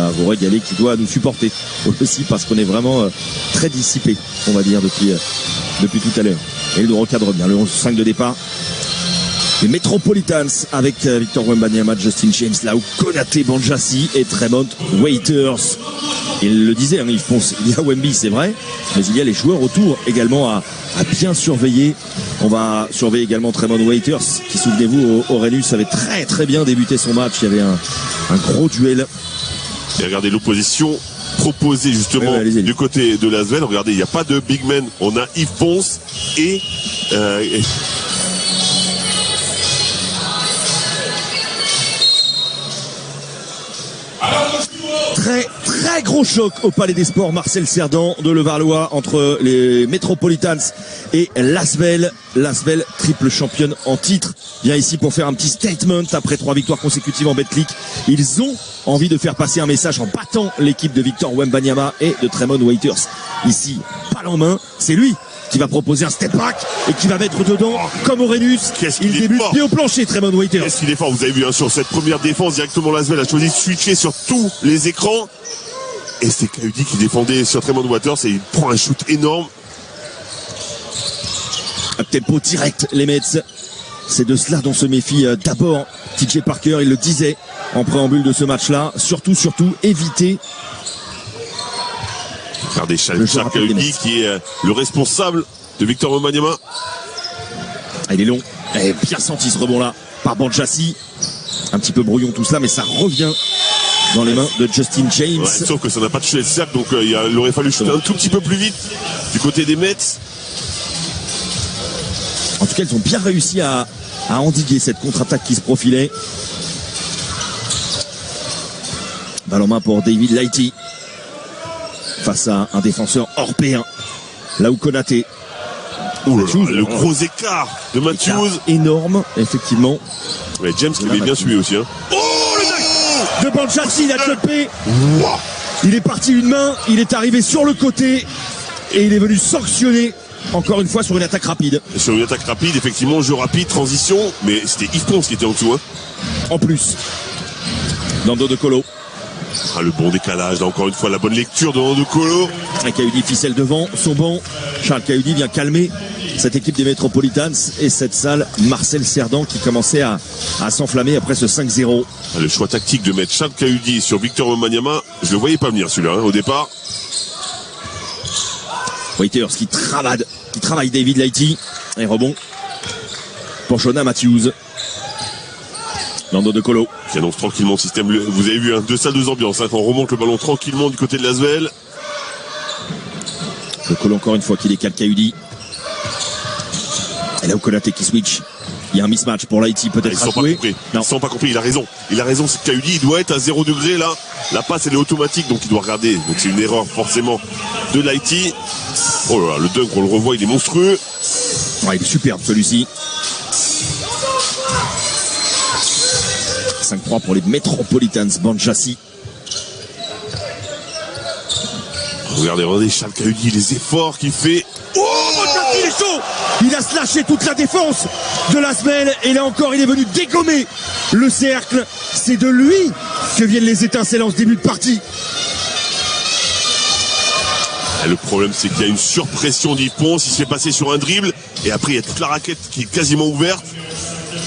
à vous régaler, qui doit nous supporter aussi parce qu'on est vraiment très dissipé, on va dire, depuis tout à l'heure. Et il nous recadre bien le 11-5 de départ. Les Metropolitans avec Victor Wembanyama, Justin James, Lau Konaté, Banjassi et Tremont Waiters. Il le disait, hein, il y a Wemby, c'est vrai, mais il y a les joueurs autour également à bien surveiller. On va surveiller également Tremont Waiters, qui, souvenez-vous, Aurelius avait très très bien débuté son match. Il y avait un gros duel. Et regardez l'opposition proposée justement du côté de Lasvel. Regardez, il n'y a pas de big man. On a Yves Ponce et Très gros choc au Palais des Sports, Marcel Cerdan de Levallois, entre les Metropolitans et Lasvel. Lasvel, triple championne en titre, vient ici pour faire un petit statement après 3 victoires consécutives en Betclic. Ils ont envie de faire passer un message en battant l'équipe de Victor Wembanyama et de Tremont Waiters. Ici, balle en main, c'est lui qui va proposer un step back et qui va mettre dedans comme Aurelius. Il débute pied au plancher, Tremont Waiters. Qu'est-ce qu'il est fort, vous avez vu hein, sur cette première défense directement. Lasvel a choisi de switcher sur tous les écrans et c'est Kaudi qui défendait sur Tremont Waiters et il prend un shoot énorme. Un tempo direct, les Mets. C'est de cela dont se méfie d'abord TJ Parker. Il le disait en préambule de ce match-là. Surtout, éviter. Regardez Charles Kaudi qui est le responsable de Victor Wembanyama. Il est long. Et bien senti ce rebond-là par Banjassi. Un petit peu brouillon tout cela, mais ça revient dans les mains de Justin James. Ouais, sauf que ça n'a pas touché le cercle, donc il aurait fallu shooter un tout petit peu plus vite du côté des Mets. En tout cas, ils ont bien réussi à endiguer cette contre-attaque qui se profilait. Balle en main pour David Lighty face à un défenseur européen, Lau Konaté. Le gros écart de Matthews. Énorme, effectivement. Mais James qui avait bien suivi aussi. Hein. Oh, le dunk de Banjassi, il a clumpé. Il est parti une main, il est arrivé sur le côté et il est venu sanctionner encore une fois sur une attaque rapide. Sur une attaque rapide, effectivement, jeu rapide, transition, mais c'était Yves Ponce qui était en dessous. Hein. En plus, Nando De Colo. Ah, le bon décalage, là encore une fois, la bonne lecture de Nando De Colo. Kaudi ficelle devant, son banc. Charles Kaudi vient calmer cette équipe des Metropolitans et cette salle. Marcel Cerdan qui commençait à s'enflammer après ce 5-0. Ah, le choix tactique de mettre Charles Kaudi sur Victor Wembanyama, je le voyais pas venir celui-là hein, au départ. Waiters qui travaille David Lighty. Et rebond pour Shona Matthews. Nando De Colo qui annonce tranquillement le système. Vous avez vu, hein, 2 salles, 2 ambiances. Hein, on remonte le ballon tranquillement du côté de Lasvel. De Colo encore une fois qui décale Kaudi. Et là où Konaté qui switch. Il y a un mismatch pour Lighty peut-être. Ils sont pas compris. Ils sont pas compris. Il a raison. C'est Kaudi. Il doit être à 0 degré là. La passe elle est automatique donc il doit regarder. Donc c'est une erreur forcément de Lighty. Oh là là, le dunk on le revoit, il est monstrueux. Ouais, il est superbe celui-ci. 5-3 pour les Metropolitans. Banjassi. Regardez Charles Kaudi, les efforts qu'il fait. Oh, Banjassi, il est chaud. Il a slashé toute la défense de Lasvel et là encore il est venu dégommer le cercle. C'est de lui que viennent les étincelles en ce début de partie. Le problème c'est qu'il y a une surpression d'Yves Ponce, il se fait passer sur un dribble et après il y a toute la raquette qui est quasiment ouverte.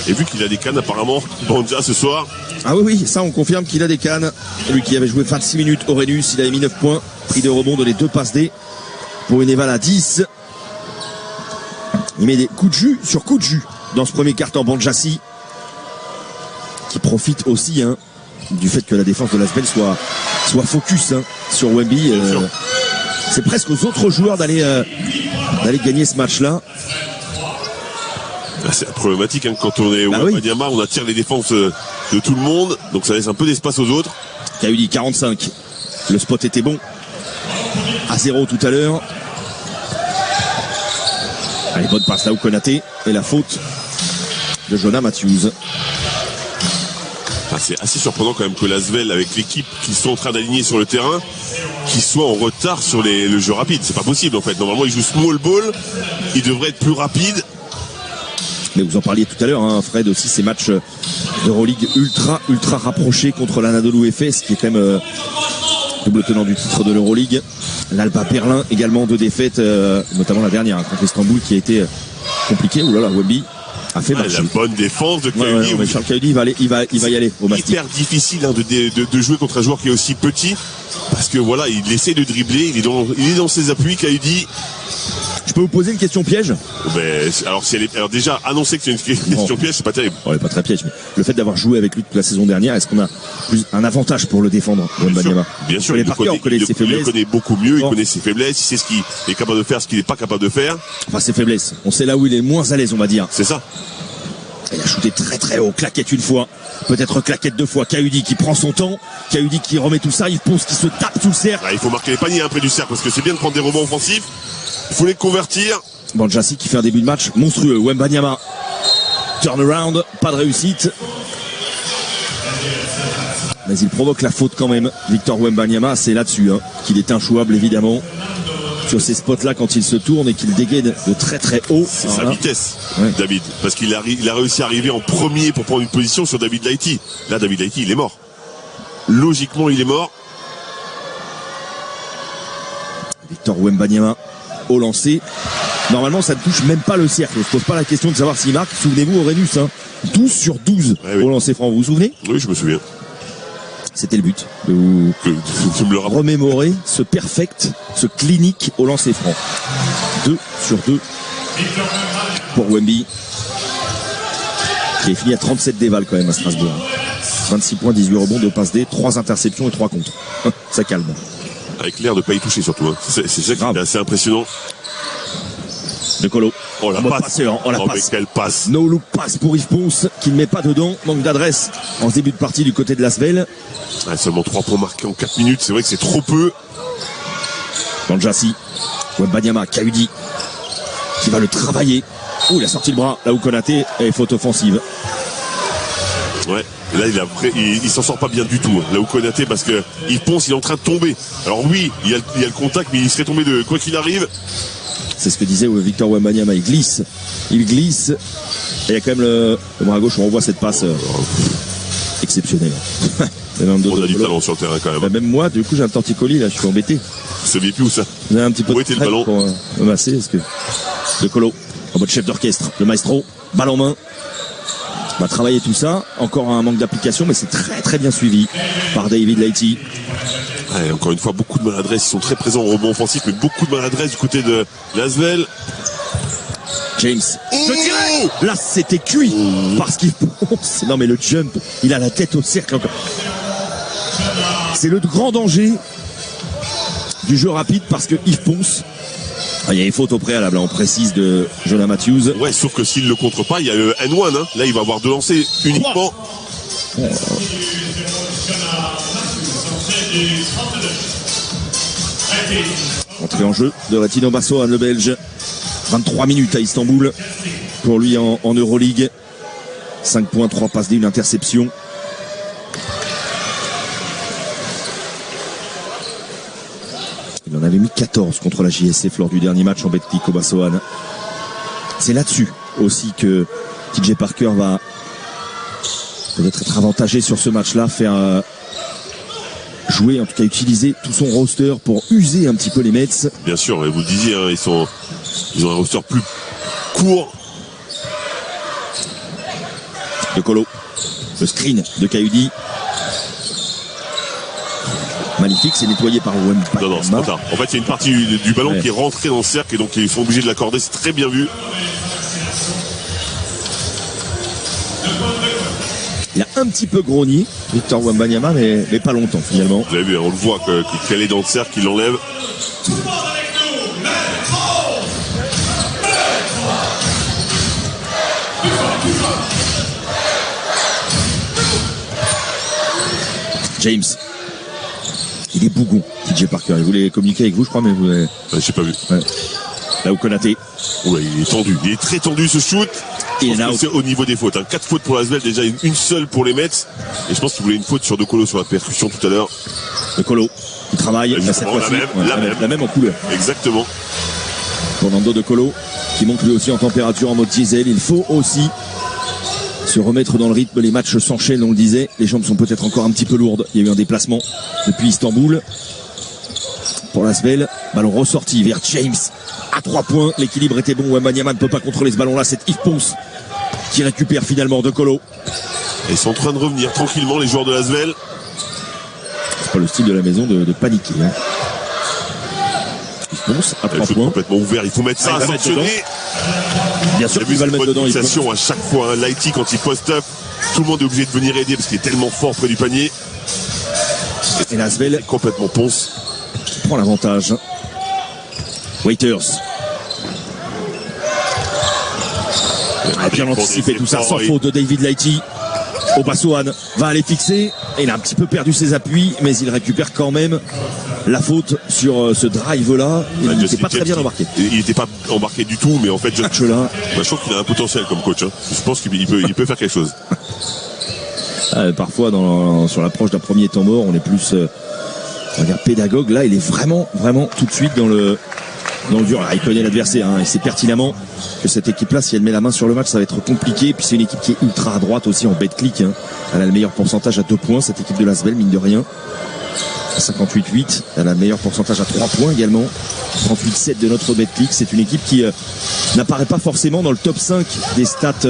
Et vu qu'il a des cannes apparemment, Banja ce soir. Ah oui, ça on confirme qu'il a des cannes. Lui qui avait joué 26 minutes, Aurelius, il avait mis 9 points, prix de rebond de les 2 passes D pour une éval à 10. Il met des coups de jus sur coups de jus dans ce premier quart-temps. Banjassi qui profite aussi hein, du fait que la défense de Lasvel soit focus hein, sur Wemby. C'est presque aux autres joueurs d'aller gagner ce match-là. C'est la problématique hein, quand on est au Wembanyama, on attire les défenses de tout le monde, donc ça laisse un peu d'espace aux autres. Kaudi 45. Le spot était bon. À 0 tout à l'heure. Allez, bonne passe là où Konaté et la faute de Shona Matthews. C'est assez surprenant quand même que Lasvel, avec l'équipe qui sont en train d'aligner sur le terrain, qui soit en retard sur le jeu rapide. C'est pas possible en fait. Normalement, ils jouent small ball, ils devraient être plus rapides. Mais vous en parliez tout à l'heure, hein, Fred, aussi ces matchs d'Euroleague ultra rapprochés contre l'Anadolu Efes, qui est quand même double tenant du titre de l'Euroleague. L'Alba Berlin également 2 défaites, notamment la dernière hein, contre Istanbul qui a été compliquée. Ouh là là, Wemby a fait marcher. La bonne défense de Kayudi. Ouais, Charles Kayudi il va y aller au mastic. Hyper difficile hein, de jouer contre un joueur qui est aussi petit, parce que voilà, il essaie de dribbler, il est dans ses appuis. Kayudi. Je peux vous poser une question piège? Alors déjà, annoncer que c'est une question piège, c'est pas terrible. Elle est pas très piège, mais le fait d'avoir joué avec lui toute la saison dernière, est-ce qu'on a plus un avantage pour le défendre, Wembanyama? Bien sûr, il le connaît beaucoup mieux, il connaît ses faiblesses, il sait ce qu'il est capable de faire, ce qu'il n'est pas capable de faire. Enfin, ses faiblesses. On sait là où il est moins à l'aise, on va dire. C'est ça. Il a shooté très haut, claquette une fois, peut-être claquette 2 fois. Kayudi qui prend son temps, Kayudi qui remet tout ça, il pense qu'il se tape sous le cercle. Il faut marquer les paniers près du cercle, parce que c'est bien de prendre des rebonds offensifs. Il faut les convertir. Banjassi qui fait un début de match monstrueux. Wembanyama, turnaround, pas de réussite. Mais il provoque la faute quand même. Victor Wembanyama, c'est là-dessus hein, qu'il est inchouable évidemment. Sur ces spots-là, quand il se tourne et qu'il dégaine de très haut. C'est sa vitesse, ouais. David. Parce qu'il a réussi à arriver en premier pour prendre une position sur David Lighty. Là, David Lighty, il est mort. Logiquement, il est mort. Victor Wembanyama au lancer. Normalement, ça ne touche même pas le cercle. On ne se pose pas la question de savoir s'il marque. Souvenez-vous, Aurelius, hein, 12 sur 12 au lancer franc. Vous vous souvenez? Oui, je me souviens. C'était le but de vous remémorer ce perfect, ce clinique au lancer franc. 2 sur 2 pour Wemby, qui est fini à 37 dévals quand même à Strasbourg. 26 points, 18 rebonds, 2 passes D, 3 interceptions et 3 contre. Ça calme. Avec l'air de ne pas y toucher surtout. Hein. C'est ça qui est assez impressionnant. De Colo. Oh la passe. Mais quelle passe. No look passe pour Yves Ponce qui ne met pas dedans. Manque d'adresse en ce début de partie du côté de Lasvel. Seulement 3 points marqués en 4 minutes. C'est vrai que c'est trop peu. Banjassi. Wembanyama, Kayudi qui va le travailler. Il a sorti le bras là où Konaté est faute offensive. Ouais. Et là, il s'en sort pas bien du tout. Là où Konaté, parce que Yves Ponce, il est en train de tomber. Alors oui, il y a le contact, mais il serait tombé de quoi qu'il arrive. C'est ce que disait Victor Wembanyama, il glisse. Et il y a quand même le bras gauche, on revoit cette passe exceptionnelle. On a du talent sur le terrain quand même. Même moi, du coup, j'ai un torticolis là, je suis embêté. Vous saviez plus où ça? Vous avez un petit peu de le ballon pour me masser, parce que De Colo, en mode chef d'orchestre, le maestro, balle en main. On va travailler tout ça. Encore un manque d'application, mais c'est très bien suivi par David Lighty. Ouais, encore une fois, beaucoup de maladresse. Ils sont très présents au rebond offensif, mais beaucoup de maladresse du côté de Lasvel. James. Je dirais. Là, c'était cuit. Parce qu'il pense. Non, mais le jump, il a la tête au cercle encore. C'est le grand danger du jeu rapide parce que Yves Ponce. Il y a une faute au préalable, on précise, de Jonah Matthews. Ouais, sauf que s'il ne le contre pas, il y a le N1. Hein. Là, il va avoir 2 lancers uniquement. Entrée en jeu de Retino Bassoan, le Belge. 23 minutes à Istanbul pour lui en Euroleague. 5 points, 3 passes D, une interception. Il en avait mis 14 contre la JSF lors du dernier match en Betclic Bassoan. C'est là-dessus aussi que TJ Parker va peut-être être avantagé sur ce match-là, faire jouer, en tout cas utiliser tout son roster pour user un petit peu les Mets. Bien sûr, vous le disiez, hein, ils ont un roster plus court. De Colo, le screen de Kayudi. Magnifique, c'est nettoyé par Wembanyama. Non, c'est trop tard. En fait, il y a une partie du ballon qui est rentrée dans le cercle et donc ils sont obligés de l'accorder. C'est très bien vu. Il a un petit peu grogné, Victor Wembanyama, mais pas longtemps finalement. Vous avez vu, on le voit qu'elle est dans le cercle, il l'enlève. James. Il est bougon, TJ Parker. Il voulait communiquer avec vous, je crois, mais vous avez... j'ai pas vu. Ouais. Là où Konaté. Ouais, il est tendu. Il est très tendu ce shoot. C'est au niveau des fautes. Hein. 4 fautes pour Lasvel, déjà une seule pour les Mets. Et je pense qu'il voulait une faute sur De Colo sur la percussion tout à l'heure. De Colo, il travaille. La même en couleur. Exactement. Fernando De Colo, qui monte lui aussi en température en mode diesel. Il faut aussi se remettre dans le rythme. Les matchs s'enchaînent, on le disait. Les jambes sont peut-être encore un petit peu lourdes. Il y a eu un déplacement depuis Istanbul. Pour l'Asvel, ballon ressorti vers James à 3 points. L'équilibre était bon. Wembanyama ne peut pas contrôler ce ballon-là. C'est Yves Ponce qui récupère finalement De Colo. Et ils sont en train de revenir tranquillement, les joueurs de l'Asvel. C'est pas le style de la maison de paniquer. Hein. Yves Ponce à 3 points. Complètement ouvert. Il faut mettre ça à sanctionner. Bien sûr qu'il va le mettre dedans. À chaque fois, hein. Lighty, quand il post-up, tout le monde est obligé de venir aider parce qu'il est tellement fort près du panier. Et l'Asvel complètement Ponce prend l'avantage. Waiters. A bien anticipé tout ça sans faute de David Lighty. Obassoane va aller fixer. Et il a un petit peu perdu ses appuis, mais il récupère quand même la faute sur ce drive-là. Il n'était pas très bien embarqué. Il n'était pas embarqué du tout, mais en fait, je trouve qu'il a un potentiel comme coach. Hein. Je pense qu'il peut faire quelque chose. Parfois, sur l'approche d'un premier temps mort, on est plus on va dire pédagogue. Là, il est vraiment tout de suite dans le dur. Il connaît l'adversaire, hein. Il sait pertinemment que cette équipe-là, si elle met la main sur le match, ça va être compliqué. Puis c'est une équipe qui est ultra à droite aussi en bet-click. Hein. Elle a le meilleur pourcentage à 2 points, cette équipe de l'Asvel, mine de rien. 58-8. Elle a le meilleur pourcentage à 3 points également. 38-7 de notre bet-click. C'est une équipe qui n'apparaît pas forcément dans le top 5 des stats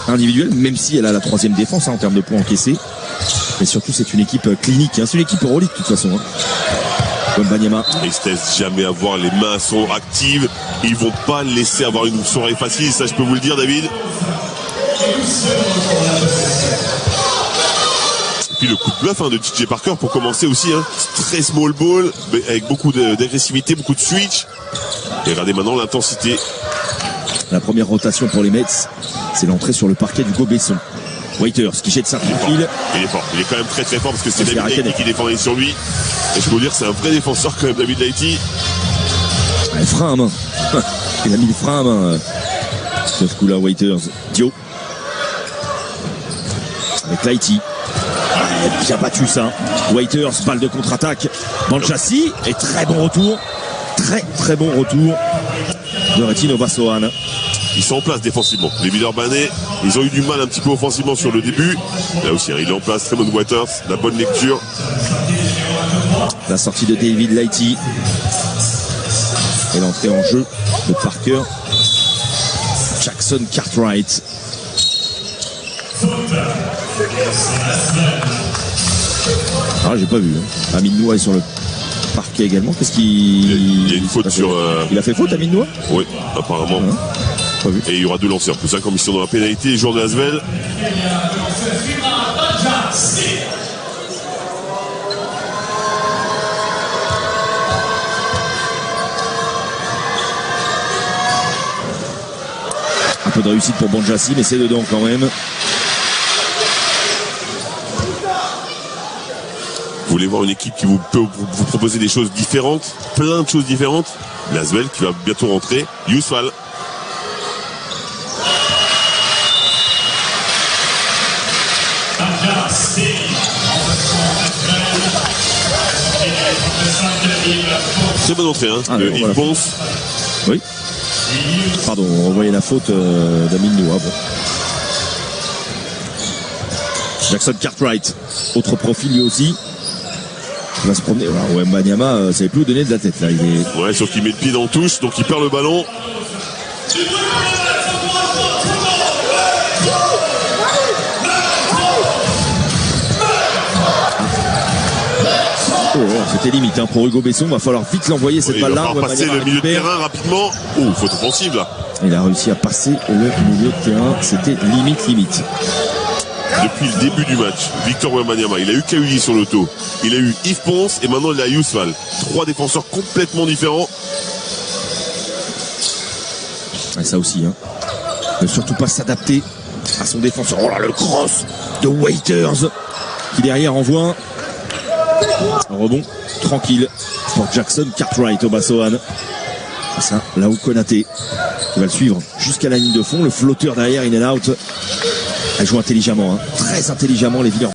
individuelles, même si elle a la 3e défense, hein, en termes de points encaissés. Mais surtout, c'est une équipe clinique. Hein. C'est une équipe Euroleague de toute façon. Hein. Wembanyama. Ils se laissent jamais avoir, les mains sont actives. Ils vont pas laisser avoir une soirée facile, ça je peux vous le dire, David. Et puis le coup de bluff, hein, de TJ Parker pour commencer aussi, hein. Très small ball, avec beaucoup d'agressivité, beaucoup de switch. Et regardez maintenant l'intensité. La première rotation pour les Mets, c'est l'entrée sur le parquet du Besson. Waiters qui jette sa file. Il est fort, il est quand même très fort parce que c'est David Lighty qui défendait sur lui. Et je peux vous dire, c'est un vrai défenseur quand même, David Lighty. Le frein à main. Il a mis le frein à main. Ce coup-là, Waiters. Dio. Avec Lighty. Il a bien battu ça. Waiters, balle de contre-attaque. Banchassi. Et très bon retour. Très bon retour de Retino Obassoane. Ils sont en place défensivement. Les Villeurbanais, ils ont eu du mal un petit peu offensivement sur le début. Là aussi, hein, il est en place. Tremont Waters, la bonne lecture. La sortie de David Lighty. Et l'entrée en jeu de Parker. Jackson Cartwright. Ah, j'ai pas vu. Hein. Amin Noah est sur le parquet également. Qu'est-ce qu'il... Il y a une faute sur... Il a fait faute, Amin Noah ? Oui, apparemment. Pas vu. Et il y aura 2 lancers. Plus 5 commissions dans la pénalité. Les joueurs de Asvel. Un peu de réussite pour Banchassi, mais c'est dedans quand même. Vous voulez voir une équipe qui peut vous proposer des choses différentes, plein de choses différentes. L'Asvel qui va bientôt rentrer. Yousfal. Très bonne entrée, hein. Il pense. Oui. Pardon, on voyait la faute d'Amin Noah. Bon. Jackson Cartwright, autre profil lui aussi. Il va se promener. Wembanyama, ça savait plus où donner de la tête là. Ouais, sauf qu'il met le pied dans le touche, donc il perd le ballon. C'était limite, hein. Pour Hugo Besson, va falloir vite l'envoyer cette balle-là. Il va passer le milieu de terrain rapidement. Oh, faute offensive là. Il a réussi à passer le milieu de terrain. C'était limite. Depuis le début du match, Victor Wembanyama, il a eu Kauli sur le dos, il a eu Yves Ponce et maintenant il a Yousfal. 3 défenseurs complètement différents. Et ça aussi, hein. Ne surtout pas s'adapter à son défenseur. Oh là, le cross de Waiters qui derrière envoie un rebond tranquille pour Jackson Cartwright au Obassoane. Ça, là où Konaté qui va le suivre jusqu'à la ligne de fond. Le flotteur derrière, in and out. Elle joue intelligemment, hein. Très intelligemment les Villers.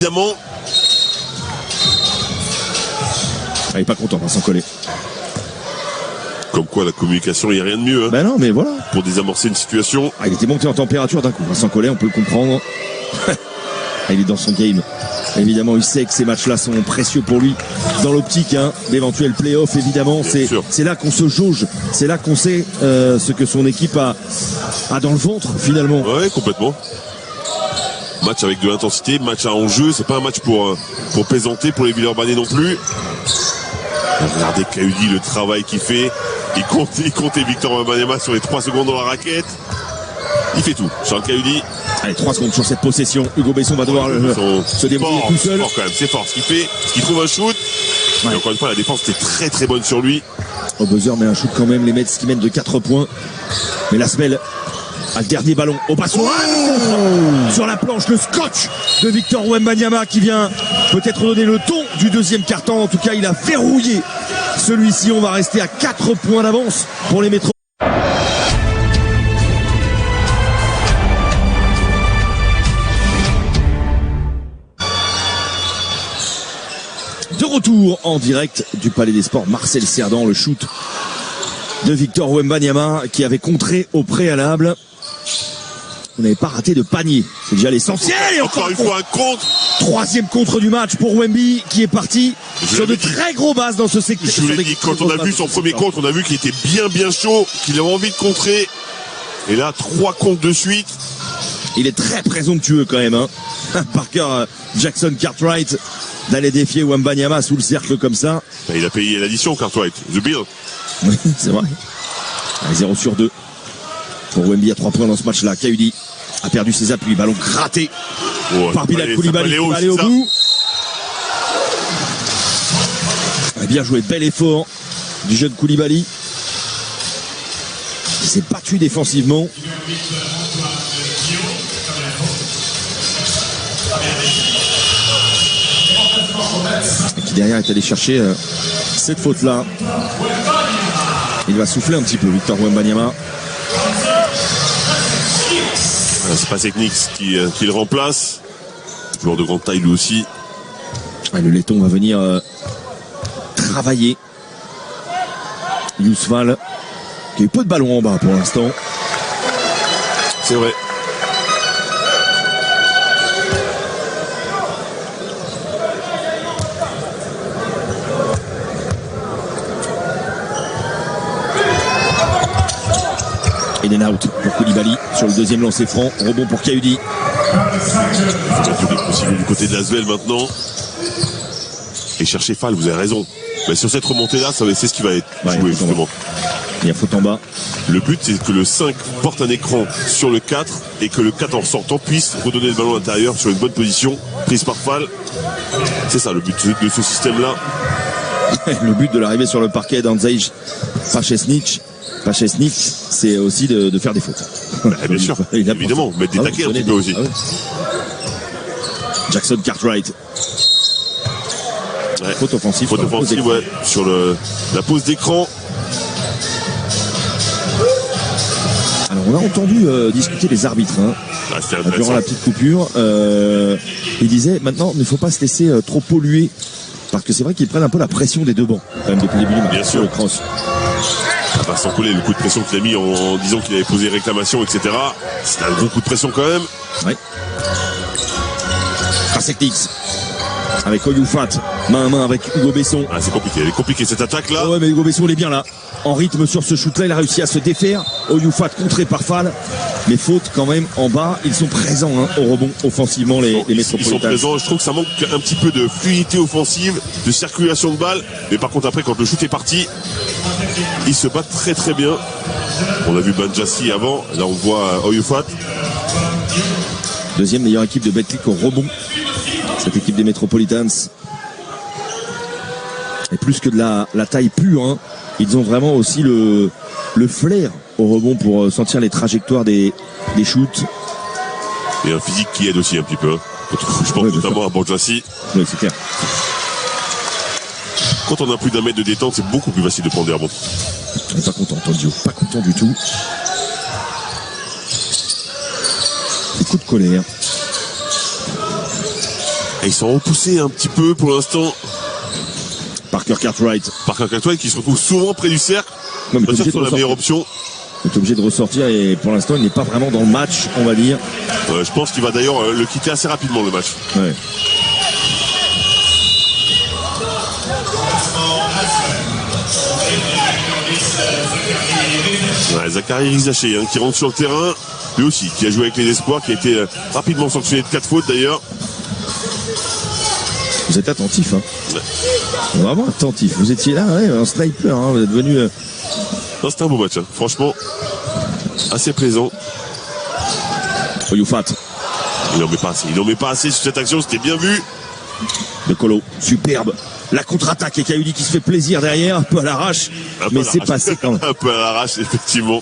évidemment. Il est pas content, Vincent Collet. Comme quoi la communication, il n'y a rien de mieux. Hein, Ben non, mais voilà. pour désamorcer une situation. Il était monté en température d'un coup. Vincent Collet, on peut le comprendre. Il est dans son game. Évidemment, il sait que ces matchs-là sont précieux pour lui. Dans l'optique d'éventuels playoffs, évidemment, c'est là qu'on se jauge. C'est là qu'on sait ce que son équipe a dans le ventre, finalement. Ouais, complètement. Match avec de l'intensité, match à enjeu. C'est pas un match pour plaisanter pour les Villeurbanais non plus. Regardez Kaudi, le travail qu'il fait. Il compte Victor Wembanyama sur les 3 secondes dans la raquette. Il fait tout. Charles Kaudi. Allez, 3 secondes sur cette possession. Hugo Besson va devoir se débrouiller tout seul. C'est fort quand même, c'est fort ce qu'il fait. Il trouve un shoot. Ouais. Et encore une fois, la défense était très très bonne sur lui. Au buzzer, mais un shoot quand même. Les Mets qui mènent de 4 points. Mais la semelle a le dernier ballon au passoire. Sur la planche, le scotch de Victor Wembanyama qui vient peut-être donner le ton du deuxième quart-temps. En tout cas, il a verrouillé celui-ci. On va rester à 4 points d'avance pour les Métros. De retour en direct du Palais des Sports, Marcel Cerdan, le shoot de Victor Wembanyama qui avait contré au préalable. On n'avait pas raté de panier, c'est déjà l'essentiel. Et encore une fois un contre. Troisième contre du match pour Wemby qui est parti sur de très gros bases dans ce secteur. Je vous l'ai dit, quand on a vu son premier contre, on a vu qu'il était bien chaud, qu'il avait envie de contrer. Et là, 3 comptes de suite. Il est très présomptueux quand même. Parker Jackson Cartwright d'aller défier Wembanyama sous le cercle comme ça. Il a payé l'addition, Cartwright. The bill. Oui, c'est vrai. Allez, 0 sur 2 pour Wemby à 3 points dans ce match-là. Kaudi a perdu ses appuis. Ballon gratté par Bilal Koulibaly qui va aller au bout. Bien joué, bel effort du jeune Koulibaly. Il s'est battu défensivement. Et qui derrière est allé chercher cette faute-là. Il va souffler un petit peu, Victor Wembanyama. C'est pas Technique qui le remplace. Joueur de grande taille lui aussi. Le laiton va venir travailler. Yousval qui a eu peu de ballons en bas pour l'instant. C'est vrai. Et out pour Koulibaly sur le deuxième lancer franc. Rebond pour Kaudi. Il faut mettre possible du côté de l'Asvel maintenant. Et chercher Fall, vous avez raison. Mais sur cette remontée-là, c'est ce qui va être joué justement. Il y a faute en bas. Le but, c'est que le 5 porte un écran sur le 4 et que le 4 en sortant puisse redonner le ballon à l'intérieur sur une bonne position, prise par Fall. C'est ça le but de ce système-là. Le but de l'arrivée sur le parquet d'Andrzej Pachesnik, c'est aussi de faire des fautes. Bien sûr, évidemment, mettre des taquets un petit peu aussi. Ah oui. Jackson Cartwright. Ouais. Faute offensive. Faute offensive, ouais, sur la pause d'écran. Alors on a entendu discuter les arbitres durant la petite coupure. Il disait maintenant il ne faut pas se laisser trop polluer parce que c'est vrai qu'ils prennent un peu la pression des deux bancs quand même depuis le début du match. Bien sûr. Le cross. Sans coller le coup de pression qu'il a mis en disant qu'il avait posé réclamation, etc. C'était un gros coup de pression quand même. Oui. Traseknix avec Oyufat, main à main avec Hugo Besson. C'est compliqué, elle est compliquée cette attaque là. Ouais, mais Hugo Besson il est bien là. En rythme sur ce shoot là, il a réussi à se défaire. Oyufat contré par Fall. Mais faute quand même en bas. Ils sont présents au rebond offensivement les Métropolitains. Ils sont présents, je trouve que ça manque un petit peu de fluidité offensive, de circulation de balles. Mais par contre après quand le shoot est parti, ils se battent très très bien. On a vu Banjassi avant, là on voit Oyufat. Deuxième meilleure équipe de Betclic au rebond. Cette équipe des Metropolitans. Et plus que de la taille pure, ils ont vraiment aussi le flair au rebond pour sentir les trajectoires des shoots. Et un physique qui aide aussi un petit peu. Je pense notamment à Banjassi. Oui, c'est clair. Quand on a plus d'un mètre de détente, c'est beaucoup plus facile de prendre des rebonds. On n'est pas content, Tondio. Pas content du tout. Coup de colère. ils sont repoussés un petit peu pour l'instant. Parker Cartwright. Parker Cartwright qui se retrouve souvent près du cercle. Non, mais C'est la meilleure option. Il est obligé de ressortir et pour l'instant il n'est pas vraiment dans le match, on va dire. Je pense qu'il va d'ailleurs le quitter assez rapidement le match. Ouais. Ouais, Zachary Rizaché qui rentre sur le terrain, lui aussi, qui a joué avec les espoirs, qui a été rapidement sanctionné de 4 fautes d'ailleurs. Vous êtes attentif, hein. Ouais. Vraiment attentif. Vous étiez là, ouais, un sniper, hein. Vous êtes venu. Non, c'était un beau match, hein. Franchement, assez plaisant. Oyufat. Il n'en met pas assez. Il n'en met pas assez sur cette action, c'était bien vu. De Colo, superbe. La contre-attaque et Kayudi qui se fait plaisir derrière, un peu à l'arrache, mais c'est passé quand même. Un peu à l'arrache, effectivement.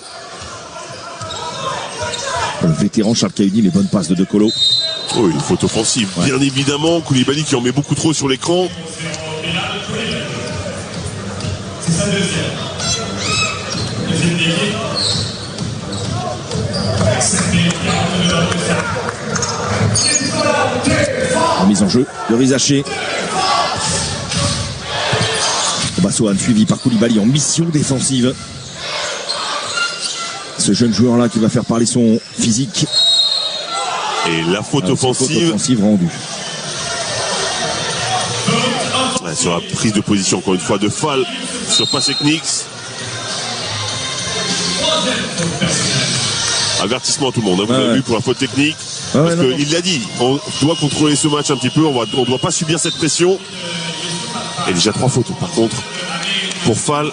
Le vétéran Charles Kayudi, les bonnes passes de Colo. Oh, une faute offensive, ouais. Bien évidemment. Koulibaly qui en met beaucoup trop sur l'écran. En mise en jeu de Rizaché. Bassoane suivi par Koulibaly en mission défensive. Ce jeune joueur là qui va faire parler son physique. Et la faute offensive. Faute offensive rendue. Ouais, sur la prise de position encore une fois de Fall sur Passeknix. Avertissement à tout le monde, hein. Vous l'avez vu pour la faute technique. Parce qu'il l'a dit, on doit contrôler ce match un petit peu, on ne doit pas subir cette pression. Et déjà 3 fautes par contre pour Fall.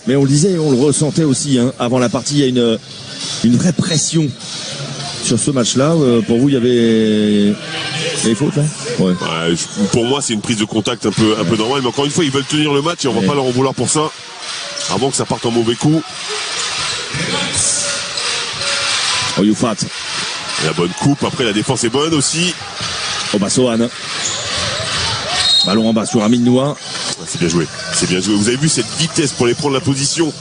Mais on le disait, on le ressentait aussi, hein. Avant la partie, il y a une vraie pression sur ce match-là. Pour vous, il y avait des fautes là? Ouais. Ouais, pour moi, c'est une prise de contact un peu normale. Mais encore une fois, ils veulent tenir le match et on va pas leur en vouloir pour ça. Avant que ça parte en mauvais coup. Oyufat. La bonne coupe, après la défense est bonne aussi. Bassoane. Ballon en bas sur Amine Noah. C'est bien joué, c'est bien joué. Vous avez vu cette vitesse pour aller prendre la position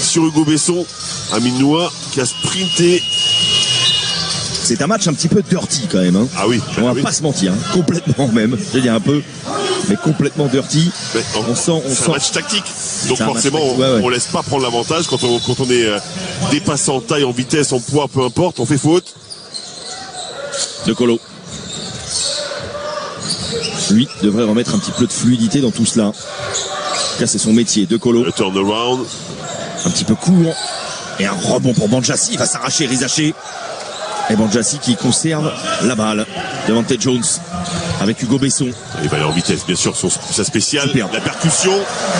sur Hugo Besson. Amine Noah qui a sprinté. C'est un match un petit peu dirty quand même, hein. Ah oui. On va pas se mentir, hein. Complètement même. Je vais dire un peu, mais complètement dirty. Mais on sent. Un match tactique. Donc forcément, on laisse pas prendre l'avantage quand on est dépassé en taille, en vitesse, en poids, peu importe, on fait faute. De Colo. Lui devrait remettre un petit peu de fluidité dans tout cela. Là, c'est son métier. De Colo. Le turnaround. Un petit peu court. Et un rebond pour Banjassi. Il va s'arracher, Rizaché. Et Banjassi qui conserve la balle devant Ted Jones avec Hugo Besson. Il va aller en vitesse, bien sûr, sa spéciale. Superbe. La percussion.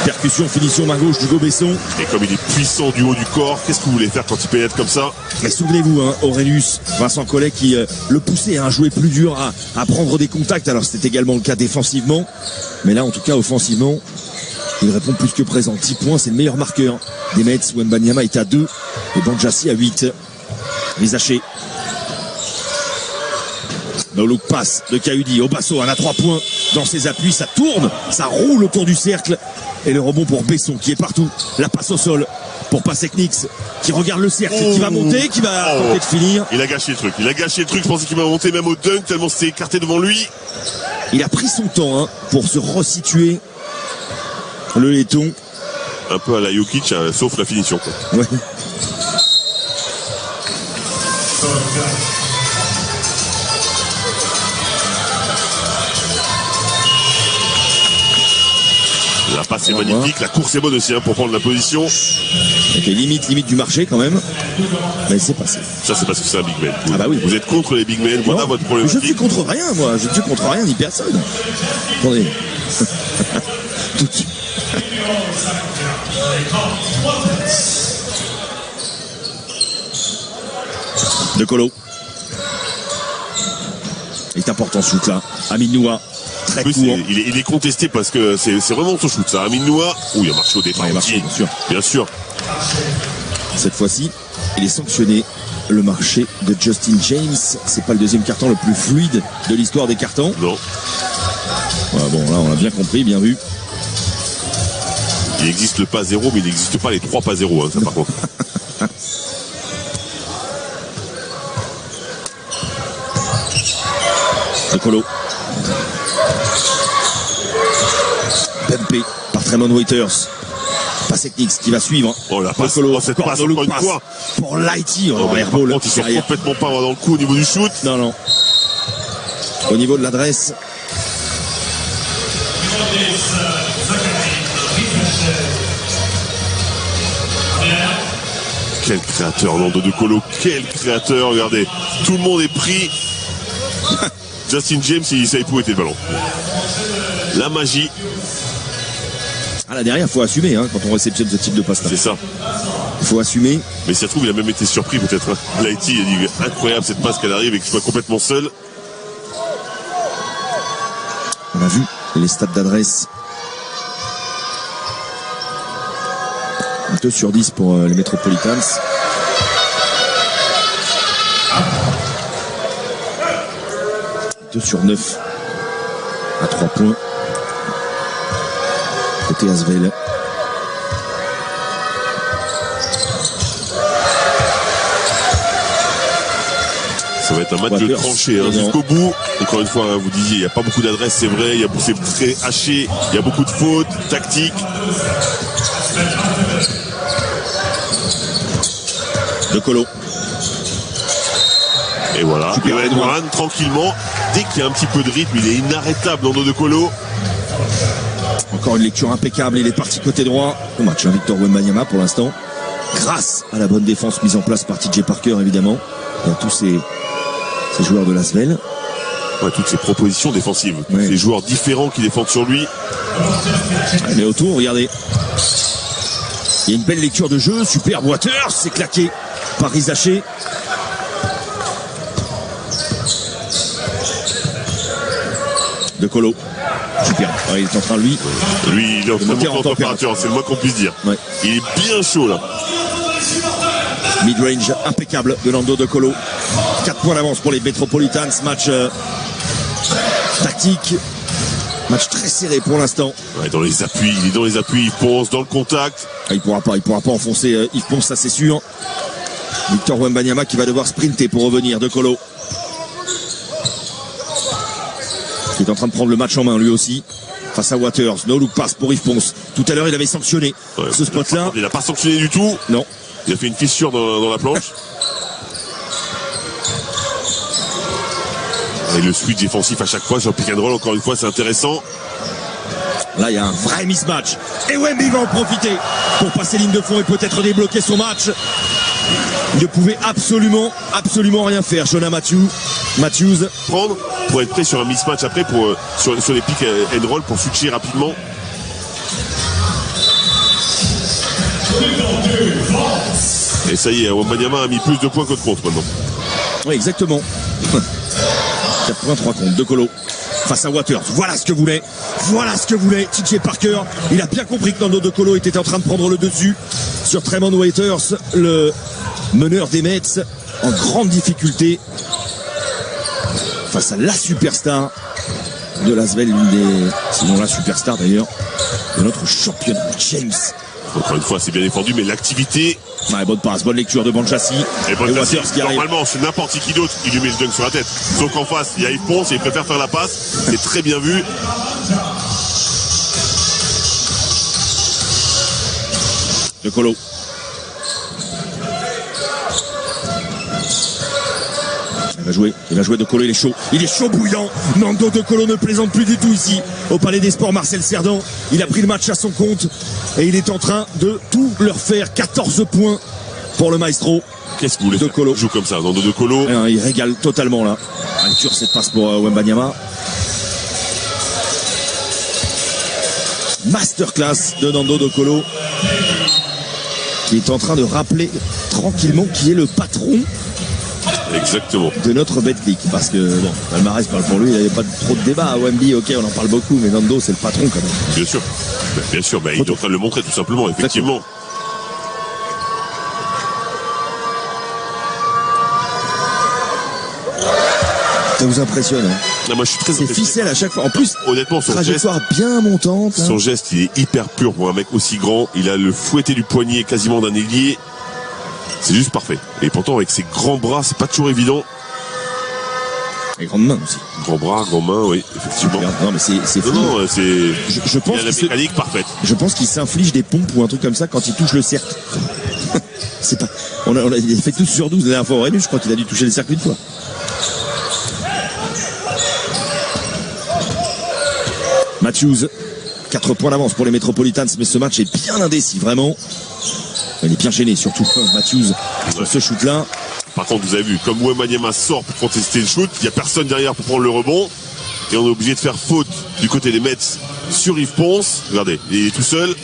Percussion, finition main gauche d'Hugo Besson. Et comme il est puissant du haut du corps, qu'est-ce que vous voulez faire quand il pénètre comme ça? Mais souvenez-vous, hein, Aurelius, Vincent Collet qui le poussait à jouer plus dur, à prendre des contacts. Alors c'était également le cas défensivement. Mais là, en tout cas, offensivement, il répond plus que présent. 10 points, c'est le meilleur marqueur des Mets. Wembanyama est à 2 et Banjassi à 8. Rizaché. No look pass de Kayudi. Bassoane à 3 points dans ses appuis. Ça tourne, ça roule autour du cercle. Et le rebond pour Besson qui est partout. La passe au sol pour Passeknix qui regarde le cercle, qui va monter, qui va tenter de finir. Il a gâché le truc. Je pensais qu'il va monter même au dunk tellement c'était écarté devant lui. Il a pris son temps, hein, pour se resituer. Le laiton. Un peu à la Jokic, sauf la finition, quoi. Ouais. La passe est magnifique, la course est bonne aussi, hein, pour prendre la position. Ok, limite du marché quand même. Mais c'est passé. Ça c'est parce que c'est un big man. Ah bah oui. Vous êtes contre les big men, voilà votre problème. Je ne suis contre rien, moi. Je ne suis contre rien ni personne. Attendez. Tout de suite. De Colo. Il est important ce shoot là. Amine Noah. Très plus, court. Il est contesté parce que c'est vraiment son shoot ça. Amine Noah. Oh, il a marché au départ. Il a marché, bien sûr. Cette fois-ci, il est sanctionné. Le marché de Justin James. C'est pas le deuxième carton le plus fluide de l'histoire des cartons. Non. Ouais, bon, là, on l'a bien compris, bien vu. Il existe le pas zéro, mais il n'existe pas les 3 pas zéro, hein, ça par contre. De Colo. Bumpé par Tremont Waiters. Passe technique qui va suivre. Oh la passe, cette passe encore une fois. Pour Lighty, airball. Il sort complètement pas dans le coup au niveau du shoot. Non. Au niveau de l'adresse. Quel créateur, Nando De Colo, quel créateur, regardez. Tout le monde est pris. Justin James, il savait pas où était le ballon. La magie. Ah là derrière, il faut assumer quand on réceptionne ce type de passe. C'est ça. Il faut assumer. Mais si ça se trouve, il a même été surpris peut-être. Lighty, il a dit incroyable cette passe qu'elle arrive et qu'il soit complètement seul. On a vu les stats d'adresse. 2 sur 10 pour les Metropolitans. « 2 sur 9 à 3 points. Côté Asvel. Ça va être un match de tranchée jusqu'au bout. Encore une fois, vous disiez, il n'y a pas beaucoup d'adresses, c'est vrai. C'est très haché. Il y a beaucoup de fautes tactiques. De Colo. Et voilà, Edouard, tranquillement, dès qu'il y a un petit peu de rythme, il est inarrêtable dans De Colo. Encore une lecture impeccable, il est parti côté droit. Au match, Victor Wembanyama pour l'instant. Grâce à la bonne défense mise en place par TJ Parker, évidemment. Et à tous ces joueurs de l'Asvel. Ouais, toutes ces propositions défensives. Tous ces joueurs différents qui défendent sur lui. Mais autour, regardez. Il y a une belle lecture de jeu, super Waters, c'est claqué par Rizaché. De Colo. Super. Ouais, il est en train, lui il est en train de monter en température, c'est le moins qu'on puisse dire. Ouais. Il est bien chaud là. Mid-range impeccable de Nando De Colo. 4 points d'avance pour les Metropolitans. Match tactique. Match très serré pour l'instant. Ouais, dans les appuis, il est dans les appuis, il fonce dans le contact. Ah, il pourra pas enfoncer Yves Ponce, ça c'est sûr. Victor Wembanyama qui va devoir sprinter pour revenir. De Colo. Qui est en train de prendre le match en main lui aussi. Face à Waters. No look pass pour Yves Ponce. Tout à l'heure il avait sanctionné ce spot-là. Il n'a pas sanctionné du tout. Non. Il a fait une fissure dans la planche. Et le switch défensif à chaque fois sur le pick and roll, encore une fois, c'est intéressant. Là, il y a un vrai mismatch. Et Wemby va en profiter pour passer ligne de fond et peut-être débloquer son match. Il ne pouvait absolument rien faire. Jonah Matthews. Prendre pour être prêt sur un mismatch après, sur les pick and roll, pour switcher rapidement. Et ça y est, Wembanyama a mis plus de points que de contre maintenant. Oui, exactement. 4 points, 3 contre. De Colo face à Waters. Voilà ce que voulait TJ Parker. Il a bien compris que Nando De Colo était en train de prendre le dessus sur Tremont Waiters, le meneur des Mets, en grande difficulté face à la superstar de l'Asvel, sinon la superstar d'ailleurs de notre championnat, James. Encore une fois, c'est bien défendu, mais l'activité. Ouais, bonne passe, bonne lecture de Banchassi. Et Waters qui arrive. Normalement, c'est n'importe qui d'autre, il lui met le dunk sur la tête. Sauf qu'en face, il y a Yves Ponce et il préfère faire la passe. C'est très bien vu. De Colo. Il va jouer De Colo, il est chaud bouillant. Nando De Colo ne plaisante plus du tout ici au Palais des Sports Marcel Cerdan. Il a pris le match à son compte et il est en train de tout leur faire. 14 points pour le maestro. Qu'est-ce que vous voulez faire ? Colo. Il joue comme ça, Nando De Colo. Il régale totalement là. Sur cette passe pour Wembanyama. Masterclass de Nando De Colo, qui est en train de rappeler tranquillement qui est le patron. Exactement. De notre Betclic, parce que bon, Palmarès parle pour lui, il n'y avait pas trop de débat. Wemby, ok, on en parle beaucoup, mais Nando, c'est le patron quand même. Bien sûr, il est en train de le montrer tout simplement, effectivement. Ça vous impressionne, hein? Non, moi je suis très impressionné. C'est ficelle à chaque fois. En plus, honnêtement, son trajectoire bien montante. Son geste, il est hyper pur pour un mec aussi grand. Il a le fouetté du poignet quasiment d'un ailier. C'est juste parfait. Et pourtant, avec ses grands bras, c'est pas toujours évident. Et grande main aussi. Grand bras, grand main, oui, effectivement. Non, mais c'est fou. Non, c'est. Je pense il y a la mécanique parfaite. Je pense qu'il s'inflige des pompes ou un truc comme ça quand il touche le cercle. C'est pas. Il a fait tout sur 12 la dernière fois au Rému, je crois qu'il a dû toucher le cercle une fois. Matthews, 4 points d'avance pour les Metropolitans, mais ce match est bien indécis, vraiment. Il est bien gêné, surtout Matthews, sur ce shoot-là. Par contre, vous avez vu, comme Wembanyama sort pour contester le shoot, il n'y a personne derrière pour prendre le rebond. Et on est obligé de faire faute du côté des Mets sur Yves Ponce. Regardez, il est tout seul.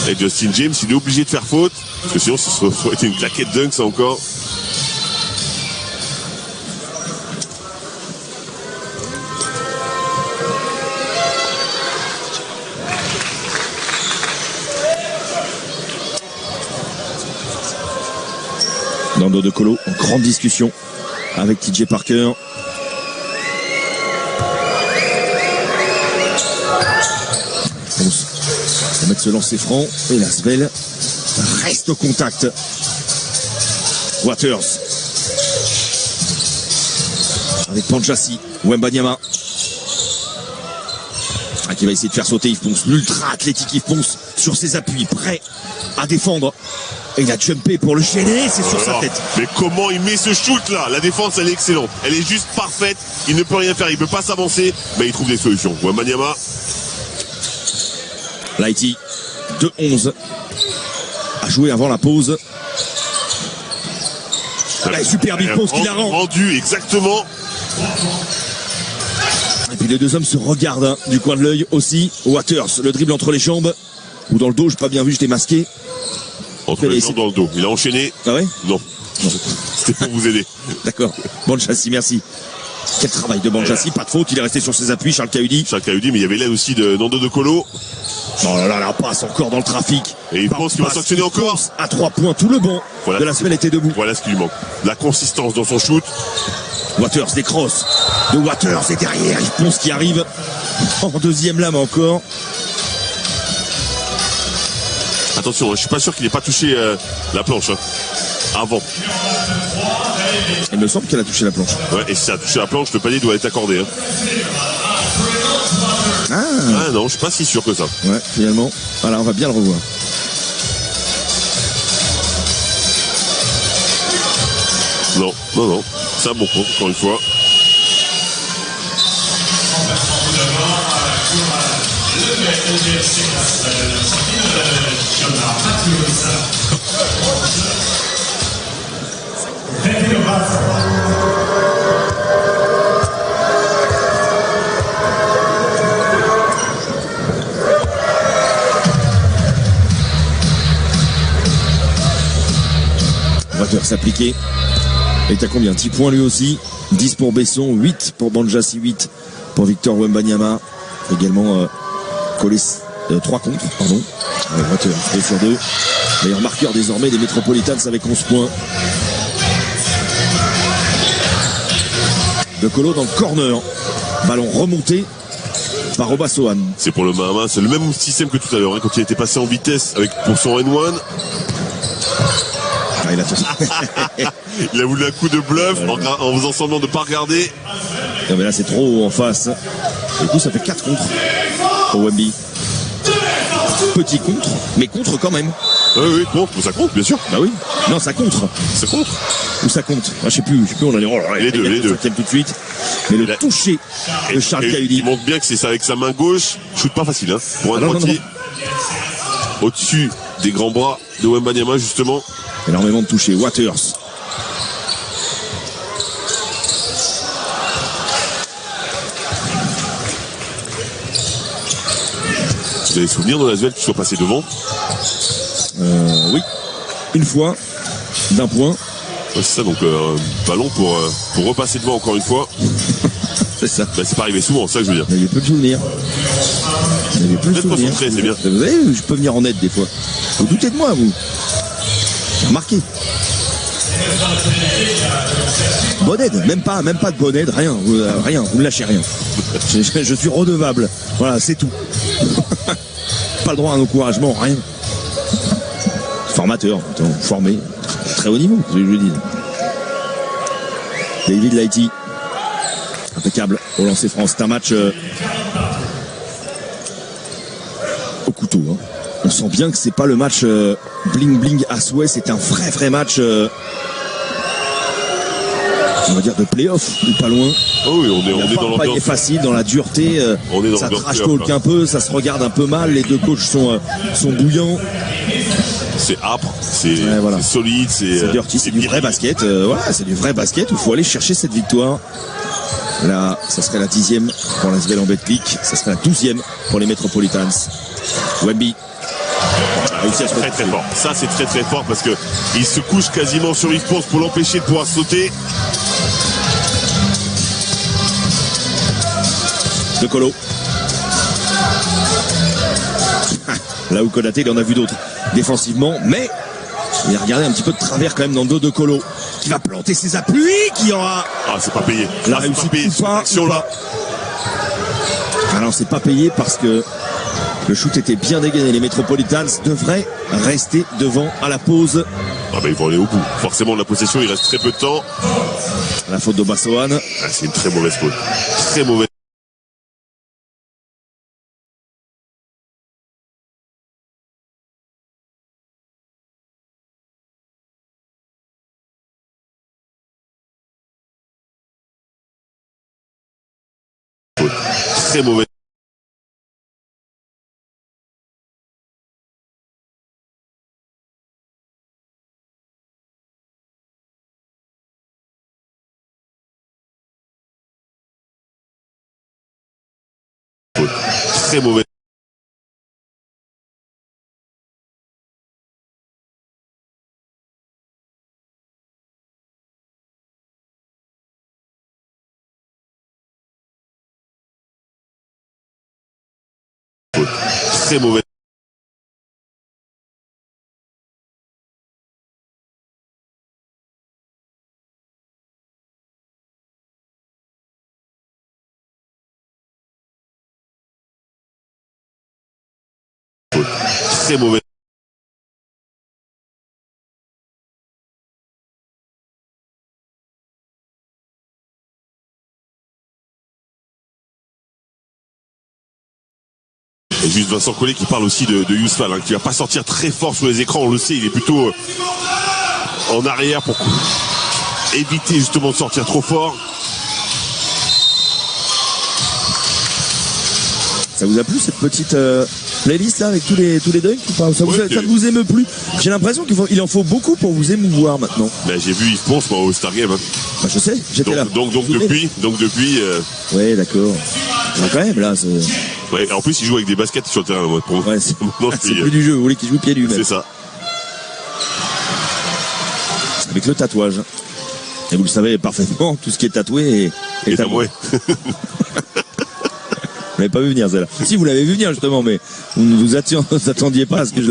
Et Justin James, il est obligé de faire faute. Parce que sinon, ça aurait été une claquette dunk, ça encore. Dans le dos de Colo, en grande discussion avec TJ Parker. On va mettre ce lancer franc et la Svel reste au contact. Waters avec Panchassi, Wembanyama qui va essayer de faire sauter Yves Ponce, l'ultra athlétique Yves Ponce sur ses appuis, prêt à défendre. Et il a jumpé pour le gêner, c'est sur sa tête. Mais comment il met ce shoot là? La défense elle est excellente, elle est juste parfaite. Il ne peut rien faire, il ne peut pas s'avancer, mais il trouve des solutions. Wembanyama. Lighty, 2-11 à jouer avant la pause. Là, super Yves Ponce qui la rend. Rendu, exactement. Et puis les deux hommes se regardent hein, du coin de l'œil aussi. Waters, le dribble entre les jambes ou dans le dos, j'ai pas bien vu, j'étais masqué. Entre les jambes dans le dos. Il a enchaîné. Ah ouais? Non. C'était pour vous aider. D'accord. Bonchassi, merci. Quel travail de Bonchassi, pas de faute, il est resté sur ses appuis, Charles Cahudy. Charles Cahudy, mais il y avait l'aide aussi de Nando De Colo. Oh là là, la passe encore dans le trafic. Et il pense qu'il va sanctionner encore. À 3 points, tout le banc de la semaine était debout. Voilà ce qui lui manque. La consistance dans son shoot. Waters décrosse de Waters et derrière, Yves Ponce qui arrive en deuxième lame encore. Attention, je suis pas sûr qu'il n'ait pas touché la planche hein, avant. Il me semble qu'elle a touché la planche. Ouais, et si ça a touché la planche, le panier doit être accordé. Hein. Ah non, je suis pas si sûr que ça. Ouais, finalement. Voilà, on va bien le revoir. Non, non, non. C'est un bon point, encore une fois. Waters s'appliquer. Et t'as combien? 10 points lui aussi. 10 pour Besson, 8 pour Banjassi, 8 pour Victor Wembanyama. Également collé 3 contre, pardon. Waters, 2 sur 2. Meilleur marqueur désormais des Metropolitans avec 11 points. De Colo dans le corner. Ballon remonté par Obasohan. C'est pour le main à main, c'est le même système que tout à l'heure, hein, quand il était passé en vitesse avec pour son N1. Ah, il a fait... Il a voulu un coup de bluff en faisant semblant de ne pas regarder. Non mais là c'est trop haut en face. Du coup ça fait 4 contre pour Wemby. Petit contre, mais contre quand même. Oui, contre, ça compte bien sûr. Bah oui. Non, ça contre. Ça contre. Ou ça compte. Ah, je sais plus, on a les deux. Tout de suite. Mais le toucher de Charles Cahudy. Il montre bien que c'est ça avec sa main gauche. Shoot pas facile, hein. Pour un droitier. Au-dessus des grands bras de Wembanyama justement. Énormément de toucher. Waters. Vous avez souvenir de Lasvel qui soit passé devant? Oui. Une fois. D'un point. Ouais, c'est ça, donc ballon pour repasser devant encore une fois. C'est ça. Bah, c'est pas arrivé souvent, c'est ça que je veux dire. Il y avait peu de souvenirs. Peut-être pas centré, c'est bien. Vous savez, je peux venir en aide des fois. Vous doutez de moi, vous. Remarquez. Bonne aide, même pas de bonne aide, rien, vous ne lâchez rien. Je suis redevable. Voilà, c'est tout. Pas le droit à un encouragement, rien. Formateur, formé, très haut niveau, je veux dire. David Lighty. Impeccable au lancer franc. C'est un match au couteau. Hein. On sent bien que c'est pas le match bling bling à souhait. C'est un vrai match. On va dire de play-off ou pas loin. Oh oui, on est dans l'ambiance. Il est facile dans la dureté. Ça trash talk un peu, ça se regarde un peu mal. Les deux coachs sont bouillants. C'est âpre, c'est solide, c'est dirty, c'est du vrai basket. Voilà, c'est du vrai basket. Il faut aller chercher cette victoire. Là, ça serait la 10e pour la SVL en Betclic. Ça serait la 12e pour les Metropolitans. Wemby. C'est très fort. Ça, c'est très fort parce que il se couche quasiment sur Yves Ponce pour l'empêcher de pouvoir sauter. De Colo. Là où Konaté, il en a vu d'autres défensivement, mais il a regardé un petit peu de travers quand même dans le dos de Colo, qui va planter ses appuis, qui aura... Ah, c'est pas payé. La réussite ou pas, action-là. Alors, c'est pas payé parce que le shoot était bien dégainé. Les Metropolitans devraient rester devant à la pause. Ah ben ils vont aller au bout. Forcément, la possession, il reste très peu de temps. La faute de Bassoan. Ah, c'est une très mauvaise faute. Très mauvaise. Très mauvais. Très mauvais. Très mauvais. Très mauvais. Et juste Vincent Collet qui parle aussi de Yousfal, hein, qui va pas sortir très fort sur les écrans, on le sait, il est plutôt en arrière pour éviter justement de sortir trop fort. Ça vous a plu cette petite playlist là avec tous les dunks ou pas? Ça ne vous émeut plus? J'ai l'impression qu'il en faut beaucoup pour vous émouvoir maintenant. Ben, j'ai vu Yves Ponce moi au Star Game. Hein. Bah, je sais, j'étais là. Donc depuis. Ouais, d'accord. Mais quand même là. Ouais, en plus il joue avec des baskets sur le terrain. Moi, pour ouais, c'est plus du jeu. Vous voulez qu'il joue pied nu même. C'est ça. Avec le tatouage. Et vous le savez parfaitement, tout ce qui est tatoué est tatoué. Vous l'avez pas vu venir celle-là. Si, vous l'avez vu venir justement, mais vous ne vous attendiez pas à ce que je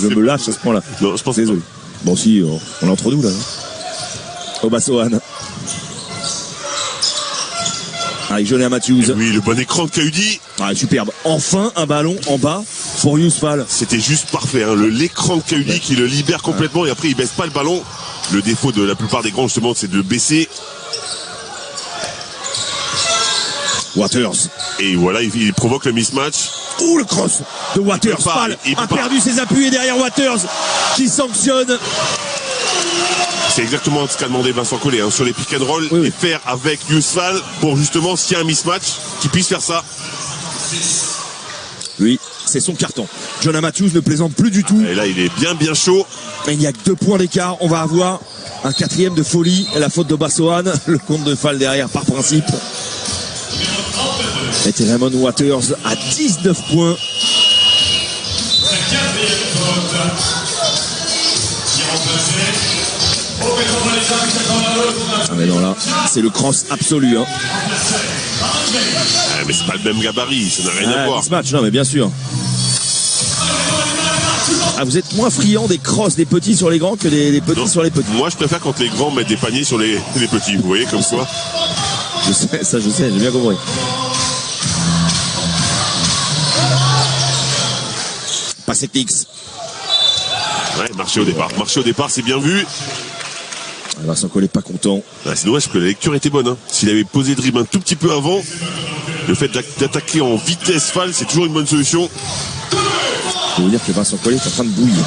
me lâche à ce point-là. Non, je pense désolé. Bon si, on est entre nous là. Obassoan. Avec Johnny Matthews. Et oui, le bon écran de Kaudi. Ah, superbe. Enfin un ballon en bas pour Yousfal. C'était juste parfait. Hein. L'écran de Kaudi qui le libère complètement et après il baisse pas le ballon. Le défaut de la plupart des grands justement, c'est de le baisser. Waters. Et voilà, il provoque le mismatch. Ouh, le cross de Waters. Fall a perdu ses appuis et derrière Waters qui sanctionne. C'est exactement ce qu'a demandé Vincent Collet, hein, sur les pick and roll, et faire avec Yousfal pour justement, s'il y a un mismatch, qu'il puisse faire ça. Oui, c'est son carton. Johnny Matthews ne plaisante plus du tout. Et là, il est bien chaud. Et il n'y a que 2 points d'écart. On va avoir un 4e de folie. La faute de Bassoan. Le compte de Fall derrière par principe. Et Raymond Waters à 19 points. Ah mais non là, c'est le cross absolu. Hein. Mais c'est pas le même gabarit, ça n'a rien à voir. Ce match, non mais bien sûr. Ah, vous êtes moins friand des crosses des petits sur les grands que des petits sur les petits. Moi je préfère quand les grands mettent des paniers sur les petits, vous voyez comme quoi. Je sais, j'ai bien compris. Passe X. Ouais, marché au départ, c'est bien vu. Vincent Collet pas content. C'est dommage que la lecture était bonne. Hein. S'il avait posé le dribble un tout petit peu avant, le fait d'attaquer en vitesse Fall, c'est toujours une bonne solution. Je peux vous dire que Vincent Collet est en train de bouillir.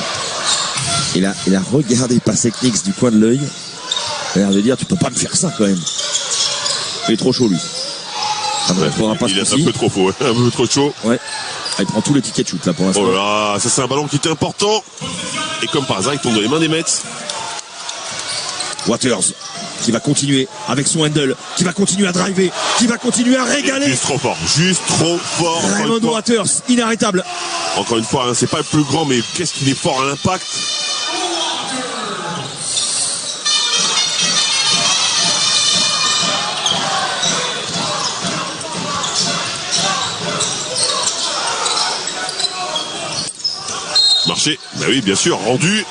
Il a regardé Pasek-Nix du coin de l'œil. Il a l'air de dire, tu peux pas me faire ça quand même. Il est trop chaud lui. Il est un peu trop chaud, un peu trop chaud. Ouais. Ah, il prend tous les tickets de shoot là pour l'instant. Oh là, ça c'est un ballon qui était important. Et comme par hasard, il tombe dans les mains des Mets. Waters qui va continuer avec son handle, qui va continuer à driver, qui va continuer à régaler. Juste trop fort. Raymond Waters, inarrêtable. Encore une fois, hein, c'est pas le plus grand, mais qu'est-ce qu'il est fort à l'impact. Marché, bah oui, bien sûr, rendu.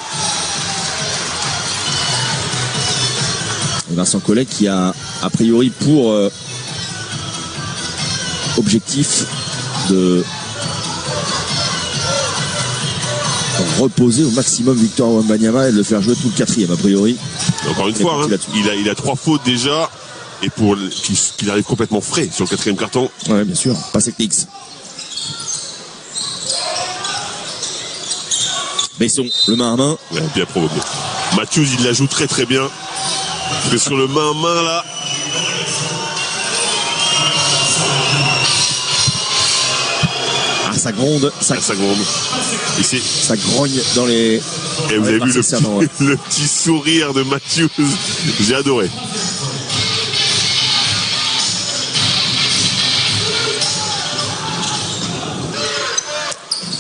Et Vincent Collet qui a priori pour objectif de reposer au maximum Victor Wembanyama et de le faire jouer tout le quatrième a priori. Encore une fois, hein, il a 3 fautes déjà et pour qu'il arrive complètement frais sur le 4e carton. Ouais, bien sûr, Pasek-Nix. Besson, le main à main. Ouais, bien provoqué. Matthews, il la joue très très bien. Parce que sur le main à main là. Ah, ça gronde. Ça gronde. Et ça grogne dans les. Et vous avez vu le petit sourire de Matthews. J'ai adoré.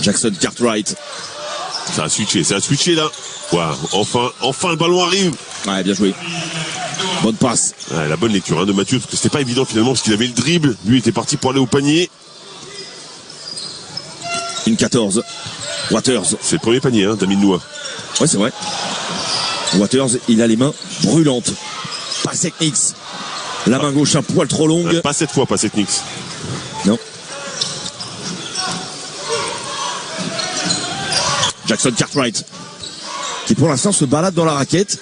Jackson Cartwright. Ça a switché là. Wow, enfin le ballon arrive. Ouais, bien joué. Bonne passe. Ouais, la bonne lecture hein, de Matthews, parce que c'était pas évident finalement, parce qu'il avait le dribble. Lui était parti pour aller au panier. Une 14. Waters. C'est le premier panier hein, d'Amin Noah. Ouais, c'est vrai. Waters, il a les mains brûlantes. Pasek-Nix. La main gauche un poil trop longue. Pas cette fois, Pasek-Nix. Non. Jackson Cartwright, qui pour l'instant se balade dans la raquette.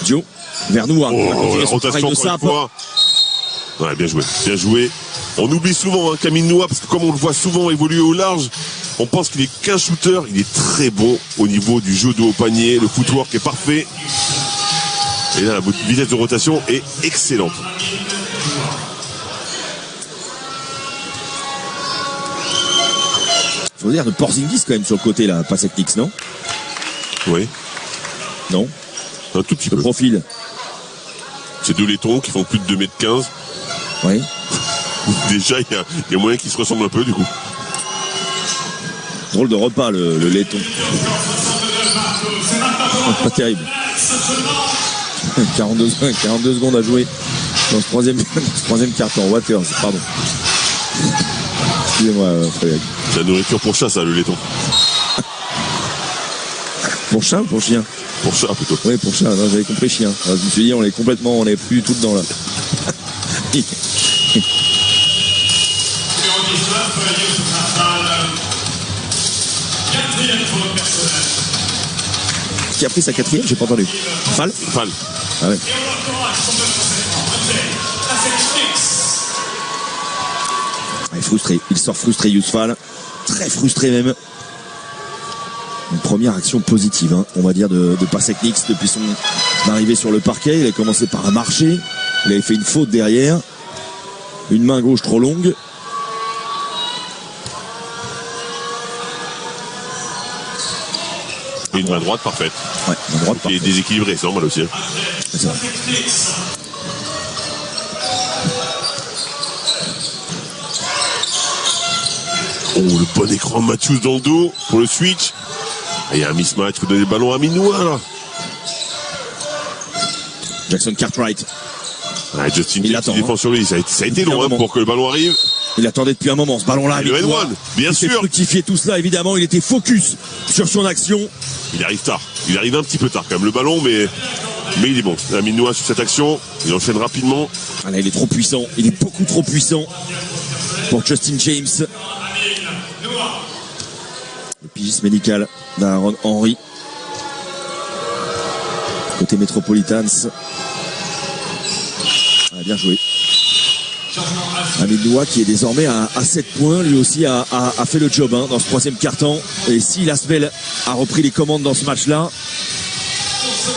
Dio, vers nous. La rotation de ça. Ouais, bien joué. On oublie souvent Amin Noah, parce que comme on le voit souvent évoluer au large, on pense qu'il est qu'un shooter. Il est très bon au niveau du jeu de haut panier. Le footwork est parfait. Et là, la vitesse de rotation est excellente. Il faut dire de Porzingis quand même sur le côté là, Pasek-Nix, non? Oui. Non. Un tout petit peu. Le profil. C'est 2 laitons qui font plus de 2,15 m. Oui. Déjà, il y a moyen qu'ils se ressemblent un peu du coup. Drôle de repas le laiton. Pas terrible. 42 secondes à jouer dans ce troisième carton. Waters, pardon. Excusez-moi, Frédéric. C'est la nourriture pour chat, ça, le laiton. Pour chat ou pour chien? Pour chat, plutôt. Oui, pour chat. Non, j'avais compris chien. Alors, je me suis dit, on est plus du tout dedans, là. Qui a pris sa 4e? J'ai pas entendu. Fall. Ah ouais. Il est frustré. Il sort frustré, Youssouf Fall. Très frustré même. Une première action positive, hein, on va dire, de Pasek-Nix depuis son arrivée sur le parquet. Il a commencé par un marché. Il avait fait une faute derrière. Une main gauche trop longue. Et une main droite parfaite. Ouais, main droite parfaite. Il est déséquilibré, c'est normal aussi. Hein. C'est vrai. Oh, le bon écran de Matthews dans le dos pour le switch. Il y a un mismatch, il faut donner le ballon à Amin Noah là. Jackson Cartwright. Ouais, Justin James qui défend sur lui. Ça a été long pour que le ballon arrive. Il attendait depuis un moment ce ballon-là. Le N1, bien sûr. Il s'est fructifié tout cela, évidemment. Il était focus sur son action. Il arrive tard. Il arrive un petit peu tard quand même le ballon, mais il est bon. Amin Noah sur cette action. Il enchaîne rapidement. Ah là, il est trop puissant. Il est beaucoup trop puissant pour Justin James. Le pigiste médical d'Aaron Henry. côté Metropolitans. Ah, bien joué. Amine Noua qui est désormais à 7 points, lui aussi a fait le job dans ce troisième quart-temps. Et si l'Asvel a repris les commandes dans ce match-là,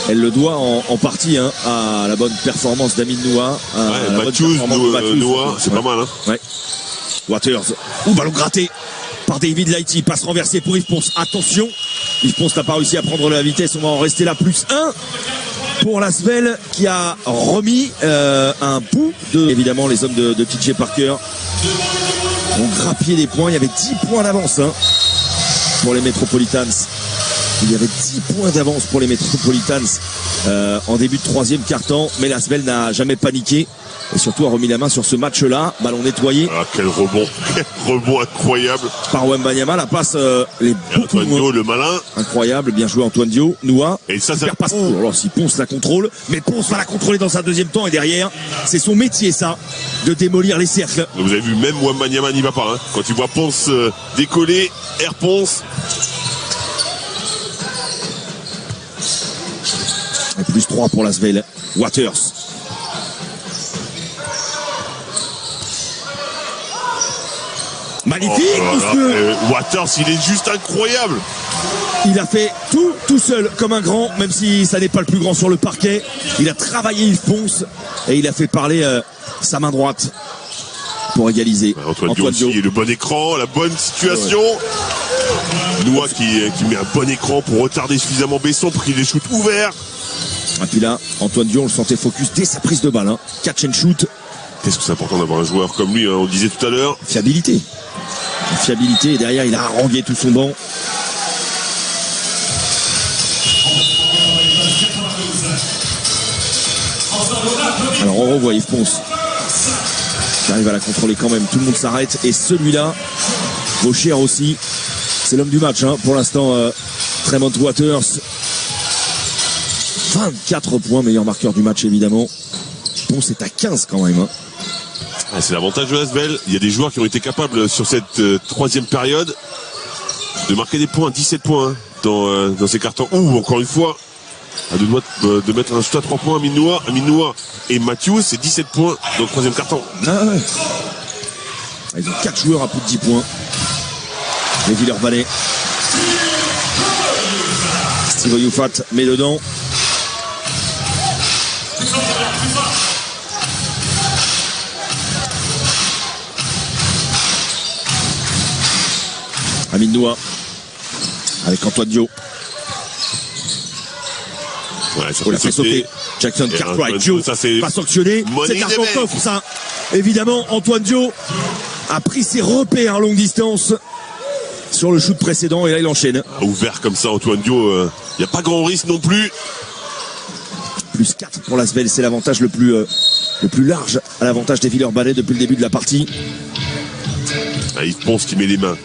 elle le doit en partie à la bonne performance d'Amine Noua. Matthews, Noua, c'est pas mal. Ouais. Waters, ballon gratté par David Lighty, passe renversée pour Yves Ponce. Attention, Yves Ponce n'a pas réussi à prendre la vitesse, on va en rester là, +1 pour l'Asvel qui a remis un bout de... Évidemment, les hommes de TJ Parker ont grappillé des points, il y avait 10 points d'avance pour les Metropolitans. Il y avait 10 points d'avance pour les Metropolitans en début de troisième quart-temps, mais l'Asvel n'a jamais paniqué et surtout a remis la main sur ce match-là. Ballon nettoyé. Ah, quel rebond, quel rebond incroyable. Par Wembanyama, la passe, les Antoine Dio, le malin. Incroyable, bien joué Antoine Dio. Noua, et ça passe. Alors si Ponce la contrôle, mais Ponce va la contrôler dans sa deuxième temps et derrière, c'est son métier ça, de démolir les cercles. Vous avez vu, même Wembanyama n'y va pas. Quand il voit Ponce décoller, Air Ponce. Et +3 pour l'Asvel. Waters. Magnifique, Waters, il est juste incroyable. Il a fait tout seul comme un grand, même si ça n'est pas le plus grand sur le parquet. Il a travaillé Yves Ponce et il a fait parler sa main droite pour égaliser. Antoine Dio aussi, le bon écran, la bonne situation. Noua qui met un bon écran pour retarder suffisamment Besson pour qu'il les shoot ouverts. Et puis là, Antoine Dio, on le sentait focus dès sa prise de balle. Catch and shoot. Qu'est-ce que c'est important d'avoir un joueur comme lui, on le disait tout à l'heure. Fiabilité. Fiabilité, et derrière, il a harangué tout son banc. Alors on revoit Yves Ponce qui arrive à la contrôler quand même. Tout le monde s'arrête. Et celui-là vaut cher aussi. C'est l'homme du match pour l'instant. Tremont Waters. 24 points, meilleur marqueur du match évidemment. Ponce est à 15 quand même. C'est l'avantage de l'Asvel. Il y a des joueurs qui ont été capables sur cette troisième période de marquer des points, 17 points dans ces cartons. Encore une fois, à deux doigts de mettre un shoot à 3 points. Amine Noua et Matthews, c'est 17 points dans le troisième carton. Ils ont 4 joueurs à plus de 10 points. Les Villers-Ballet. Steve Youfat met dedans. Amine Noua avec Antoine Dio. On l'a fait sauter. Jackson Cartwright. Dio pas sanctionné. C'est carton coffre ça. Évidemment, Antoine Dio a pris ses repères à longue distance sur le shoot précédent et là il enchaîne. Ouvert comme ça, Antoine Dio, il n'y a pas grand risque non plus. +4 pour l'Asvel, c'est l'avantage le plus large à l'avantage des Villers-Ballet depuis le début de la partie. Yves Ponce qui met les mains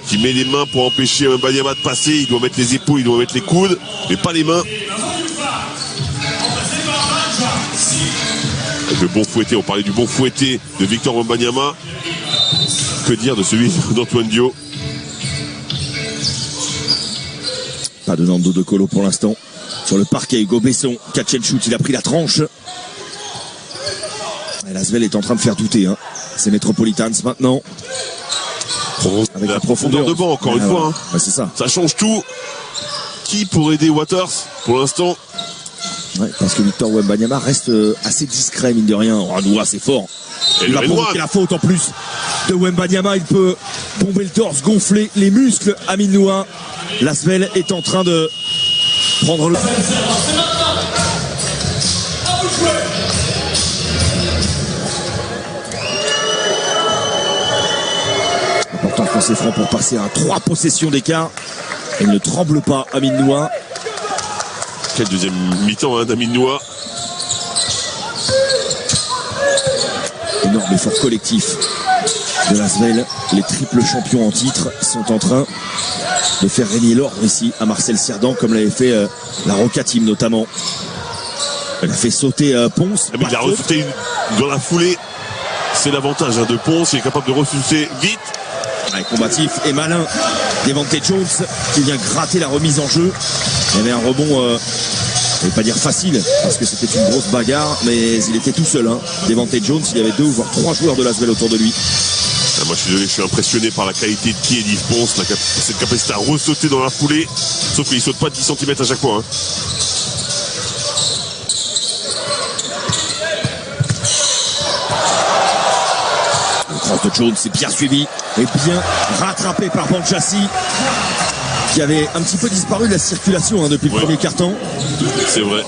pour empêcher Wembanyama de passer. Il doit mettre les épaules, il doit mettre les coudes, mais pas les mains. Avec le bon fouetté, on parlait du bon fouetté de Victor Wembanyama. Que dire de celui d'Antoine Dio? Pas de Nando de Colo pour l'instant. Sur le parquet, Hugo Besson, catch and shoot, il a pris la tranche. Et l'Asvel est en train de faire douter. C'est Metropolitans maintenant. Avec la profondeur de banc, encore une fois. C'est ça. Ça change tout. Qui pour aider Waters pour l'instant? Parce que Victor Wembanyama reste assez discret, mine de rien. Noua, c'est fort. Il va provoquer la faute en plus de Wembanyama. Il peut bomber le torse, gonfler les muscles. Amine Noua. L'Asvel est en train de prendre le... Important de penser franc pour passer à 3 possessions d'écart. Il ne tremble pas, Amine Noua. Quel deuxième mi-temps d'Amine Noua. Énorme effort collectif de l'Asvel. Les triples champions en titre sont en train de faire régner l'ordre ici à Marcel Cerdan, comme l'avait fait la Roca Team notamment. Elle a fait sauter Ponce. Mais il a refusé dans la foulée. C'est l'avantage de Ponce. Il est capable de refuser vite. Combatif et malin Devante Jones qui vient gratter la remise en jeu. Il y avait un rebond Je vais pas dire facile, parce que c'était une grosse bagarre, mais il était tout seul. Devante Jones, il y avait 2 voire 3 joueurs de l'Asvel autour de lui. Moi je suis désolé, je suis impressionné par la qualité de pied d'Yves Ponce, cette capacité à ressauter dans la foulée, sauf qu'il saute pas de 10 cm à chaque fois. Le cross de Jones est bien suivi et bien rattrapé par Banchassi, qui avait un petit peu disparu de la circulation depuis le premier quart-temps. C'est vrai.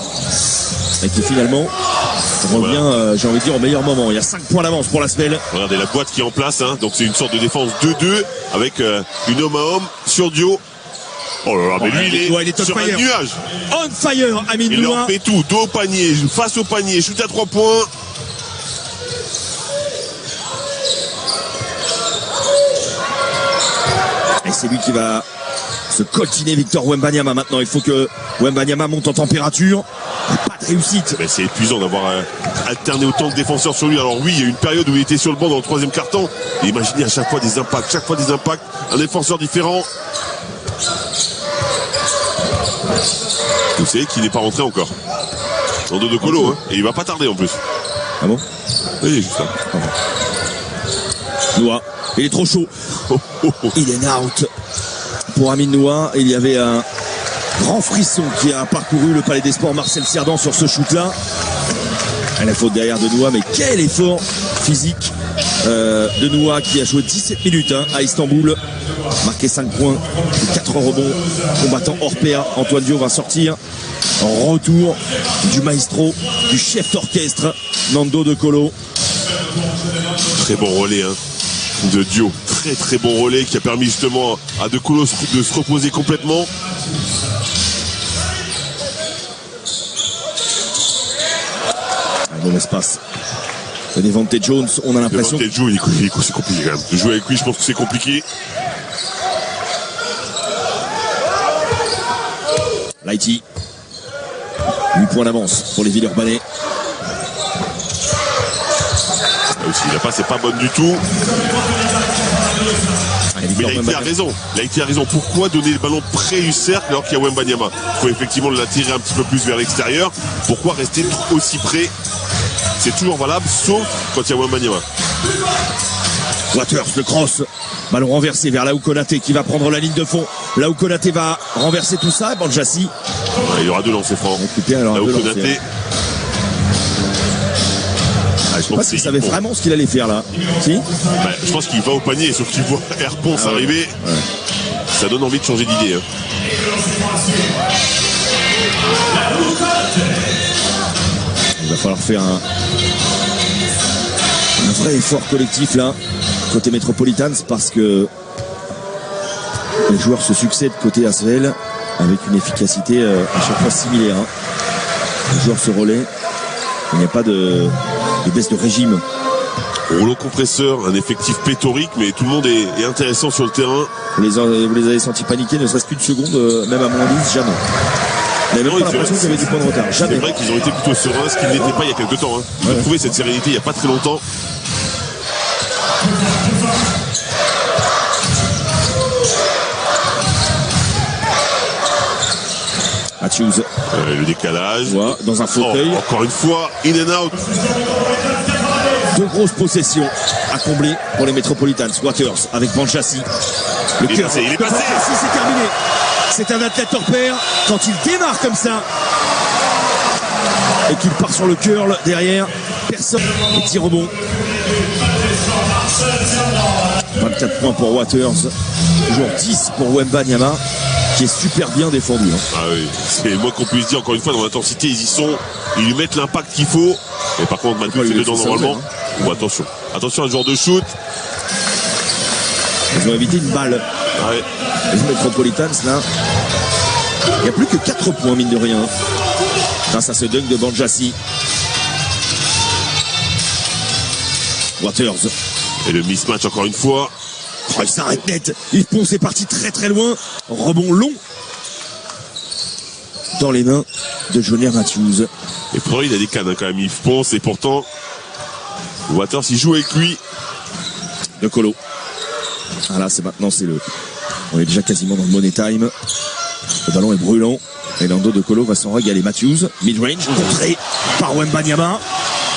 Et qui finalement revient, j'ai envie de dire, au meilleur moment. Il y a 5 points d'avance pour l'Asvel. Regardez la boîte qui est en place, donc c'est une sorte de défense 2-2 avec une homme à homme sur Dio. Oh là là, mais lui il est sur un nuage. On fire, Amine Noua. Il leur fait tout, dos au panier, face au panier, shoot à 3 points. Et c'est lui qui va se coltiner Victor Wembanyama maintenant. Il faut que Wembanyama monte en température. Pas de réussite. Mais c'est épuisant d'avoir alterné autant de défenseurs sur lui. Alors oui, il y a eu une période où il était sur le banc dans le 3e quart-temps. Et imaginez à chaque fois des impacts, un défenseur différent. Vous savez qu'il n'est pas rentré encore. Dans dos de Colo, et il va pas tarder en plus. Ah bon? Oui, juste là. Noua, il est trop chaud. Il est out pour Amine Noua. Il y avait un grand frisson qui a parcouru le Palais des Sports Marcel Cerdan sur ce shoot-là. La faute derrière de Noua, mais quel effort physique de Noua qui a joué 17 minutes à Istanbul, marqué 5 points, 4 rebonds, combattant hors pair. Antoine Dio va sortir en retour du maestro, du chef d'orchestre Nando De Colo. Très bon relais de Dio, très bon relais qui a permis justement à De Colo de se reposer complètement. Bon espace. Devante Jones, on a l'impression. Devante Jones, c'est compliqué quand même. De jouer avec lui, je pense que c'est compliqué. Lighty. 8 points d'avance pour les Villeurbanais. La passe n'est pas bonne du tout. Mais Lighty a raison. Pourquoi donner le ballon près du cercle alors qu'il y a Wembanyama? Il faut effectivement l'attirer un petit peu plus vers l'extérieur. Pourquoi rester aussi près? C'est toujours valable, sauf quand il y a Wembanyama. Waters, le cross. Ballon renversé vers Laou Konaté qui va prendre la ligne de fond. Laou Konaté va renverser tout ça. Banchassi. Il y aura 2 lancers francs. Laou Konaté. Je sais pas s'il savait vraiment ce qu'il allait faire là. Si je pense qu'il va au panier, sauf qu'il voit Air Ponce arriver. Ouais. Ça donne envie de changer d'idée. Il va falloir faire un vrai effort collectif là, côté Metropolitans, parce que les joueurs se succèdent côté Asvel avec une efficacité à chaque fois similaire. Les joueurs se relaient. Il n'y a pas de baisse de régime. Rouleau compresseur, un effectif pléthorique, mais tout le monde est intéressant sur le terrain. Vous les avez sentis paniquer, ne serait-ce qu'une seconde, même à moins 10, jamais. Vous n'avez même pas l'impression qu'il y avait du point de retard. Jamais. C'est vrai qu'ils ont été plutôt sereins, ce qu'ils n'étaient pas il y a quelques temps. Ils ont trouvé cette sérénité il n'y a pas très longtemps. Matthews. Le décalage. Voilà, dans un fauteuil. Encore une fois, in and out. 2 grosses possessions à combler pour les Metropolitans. Waters avec Banchassi. Le cœur. Il est passé. C'est terminé. C'est un athlète hors pair. Quand il démarre comme ça et qu'il part sur le curl derrière, personne. Petit rebond. 24 points pour Waters. Toujours 10 pour Wembanyama, qui est super bien défendu. Ah oui, c'est le moins qu'on puisse dire. Encore une fois, dans l'intensité, ils y sont. Ils lui mettent l'impact qu'il faut. Et par contre, Mathieu fait dedans normalement. Attention à ce genre de shoot. Ils ont évité une balle. Ouais. Les Metropolitans, là, il n'y a plus que 4 points, mine de rien, grâce à ce dunk de Banchassi. Waters. Et le mismatch encore une fois. Oh, il s'arrête net. Yves Ponce est parti très loin. Rebond long dans les mains de Joner Matthews. Et pourtant il a des cannes quand même, Yves Ponce, et pourtant Waters il joue avec lui. De Colo. Ah là c'est maintenant, on est déjà quasiment dans le money time. Le ballon est brûlant. Et Nando De Colo va s'en régaler. Matthews, mid-range, contré par Wembanyama.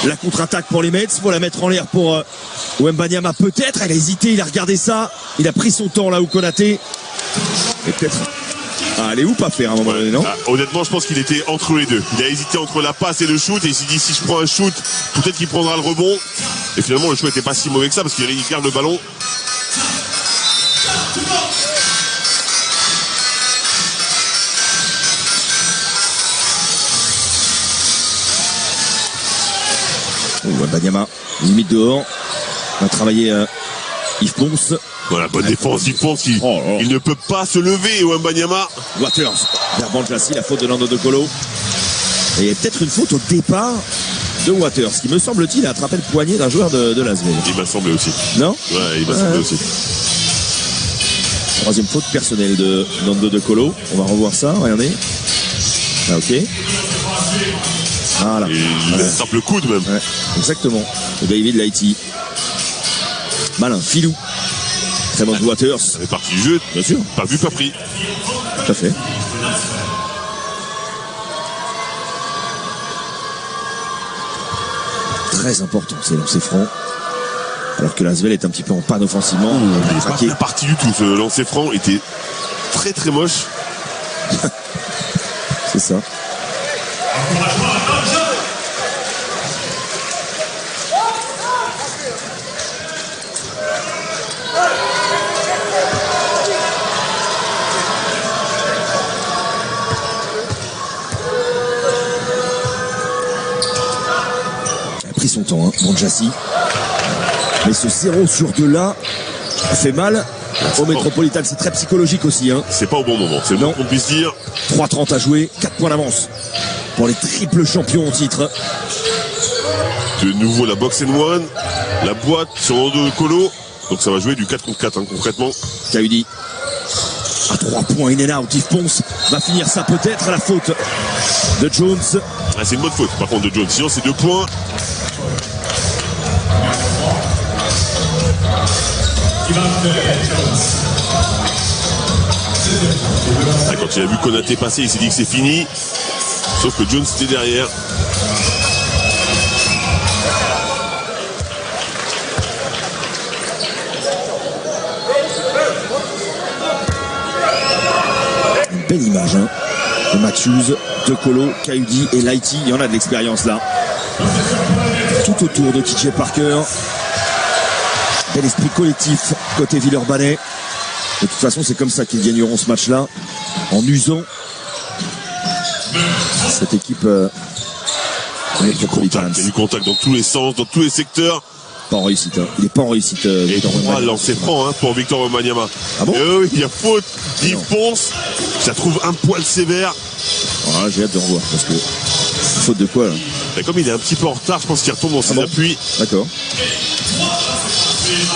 La contre-attaque pour les Mets, faut la mettre en l'air pour Wembanyama peut-être. Elle a hésité, il a regardé ça. Il a pris son temps là où Konaté. Et peut-être... Ah, elle est où pas faire à un moment donné, non? Honnêtement, je pense qu'il était entre les deux. Il a hésité entre la passe et le shoot et il s'est dit si je prends un shoot, peut-être qu'il prendra le rebond. Et finalement, le shoot n'était pas si mauvais que ça parce qu'il garde le ballon. Wembanyama, limite dehors. On va travailler Yves Ponce. Voilà, bonne défense, Yves Ponce. Il ne peut pas se lever, Wembanyama. Waters, vers Banjassi, la faute de Nando De Colo. Et il y a peut-être une faute au départ de Waters, qui me semble-t-il a attrapé le poignet d'un joueur de Lasvel. Il m'a semblé aussi. Non? Ouais, il m'a semblé aussi. Troisième faute personnelle de Nando De Colo. On va revoir ça, regardez. Ah, ok. Voilà. Il attrape le coude même. Ouais, exactement. Et David Lighty. Malin, filou. Très bon Waters. Ça fait partie du jeu. Bien sûr. Pas vu, pas pris. Tout à fait. Très important ces lancers francs. Alors que l'Asvel est un petit peu en panne offensivement. Il n'est pas bien parti du tout. Ce lancer franc était très très moche. C'est ça. Son temps, hein, Banjassi. Mais ce 0 sur 2 là fait mal au Métropolitain. C'est très psychologique aussi. Hein. C'est pas au bon moment. C'est le moins qu'on puisse dire. 3-30 à jouer, 4 points d'avance pour les triples champions en titre. De nouveau la box and one, la boîte sur Nando De Colo. Donc ça va jouer du 4 contre 4 hein, concrètement. Kaudi à 3 points in and out. Yves Ponce va finir ça peut-être à la faute de Jones. Ah, c'est une bonne faute par contre de Jones. Sinon c'est 2 points. Ah, quand il a vu Konaté passer, il s'est dit que c'est fini. Sauf que Jones était derrière. Une belle image hein, de Matthews, De Colo, Kaudi et Lighty. Il y en a de l'expérience là. Tout autour de TJ Parker. Bel esprit collectif côté Villeurbanais. De toute façon, c'est comme ça qu'ils gagneront ce match-là, en usant cette équipe il y a du contact dans tous les sens, dans tous les secteurs. Pas en réussite. Hein. Il n'est pas en réussite. Et 3 lancers francs pour Victor Wembanyama. Ah bon? Oui, il y a faute. Yves Ponce. Ça trouve un poil sévère. Voilà, j'ai hâte de revoir parce que faute de quoi là? Et comme il est un petit peu en retard, je pense qu'il retombe dans ses appuis. D'accord.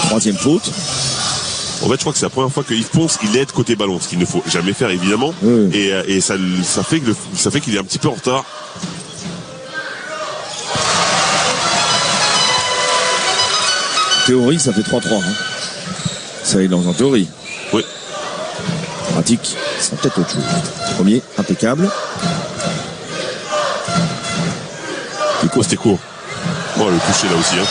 Troisième faute. En fait, je crois que c'est la première fois que Yves Ponce, il aide côté ballon, ce qu'il ne faut jamais faire évidemment. Oui. Et ça fait qu'il est un petit peu en retard. Théorie, ça fait 3-3. Hein. Ça est dans en théorie. Oui. Pratique, c'est peut-être autre chose. Premier, impeccable. C'était court. Oh, le toucher là aussi. Hein.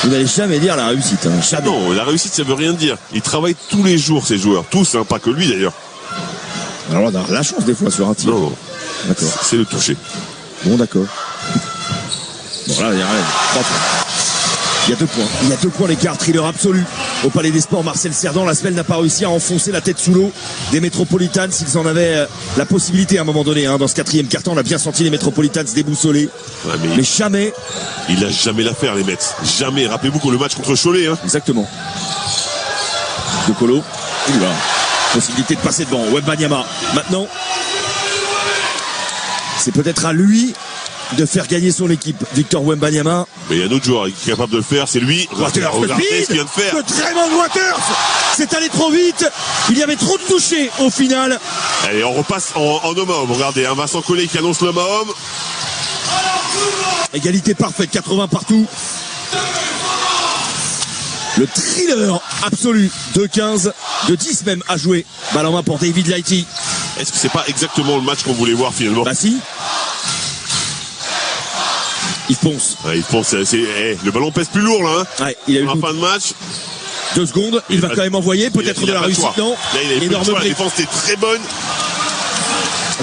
Vous n'allez jamais dire la réussite. Hein. Jamais. Non, la réussite, ça veut rien dire. Ils travaillent tous les jours, ces joueurs. Tous, hein, pas que lui d'ailleurs. Alors on a la chance des fois sur un tir. Non, d'accord. C'est le toucher. Bon, d'accord. Bon, là, il y a rien. 3 points. Il y a 2 points. Il y a 2 points l'écart. Thriller absolu. Au Palais des Sports, Marcel Cerdan, la semaine n'a pas réussi à enfoncer la tête sous l'eau des Metropolitans. S'ils en avaient la possibilité à un moment donné. Hein, dans ce 4e quart-temps, on a bien senti les Metropolitans déboussolés. Ouais, mais jamais. Il a jamais l'affaire, les Mets. Jamais. Rappelez-vous que le match contre Cholet. Hein. Exactement. De Colo. Oula. Possibilité de passer devant. Wembanyama. Maintenant, c'est peut-être à lui de faire gagner son équipe. Victor Wembanyama. Mais il y a un autre joueur qui est capable de le faire, c'est lui. Waters, regardez ce qu'il vient de faire. Le très bon Waters. C'est allé trop vite. Il y avait trop de touchés au final. Allez, on repasse en homme à homme. Regardez, un Vincent Collet qui annonce l'homme à homme. Égalité parfaite, 80 partout. Le thriller absolu. 2-15, de 10 même à jouer. Balle en main pour David Lighty. Est-ce que c'est pas exactement le match qu'on voulait voir finalement? Bah si. Il fonce. Ouais, il fonce. Le ballon pèse plus lourd là. Hein. Ouais, il a eu en fin de match. 2 secondes, il va quand même envoyer, peut-être de la réussite, non? Là, il avait énorme. La défense était très bonne.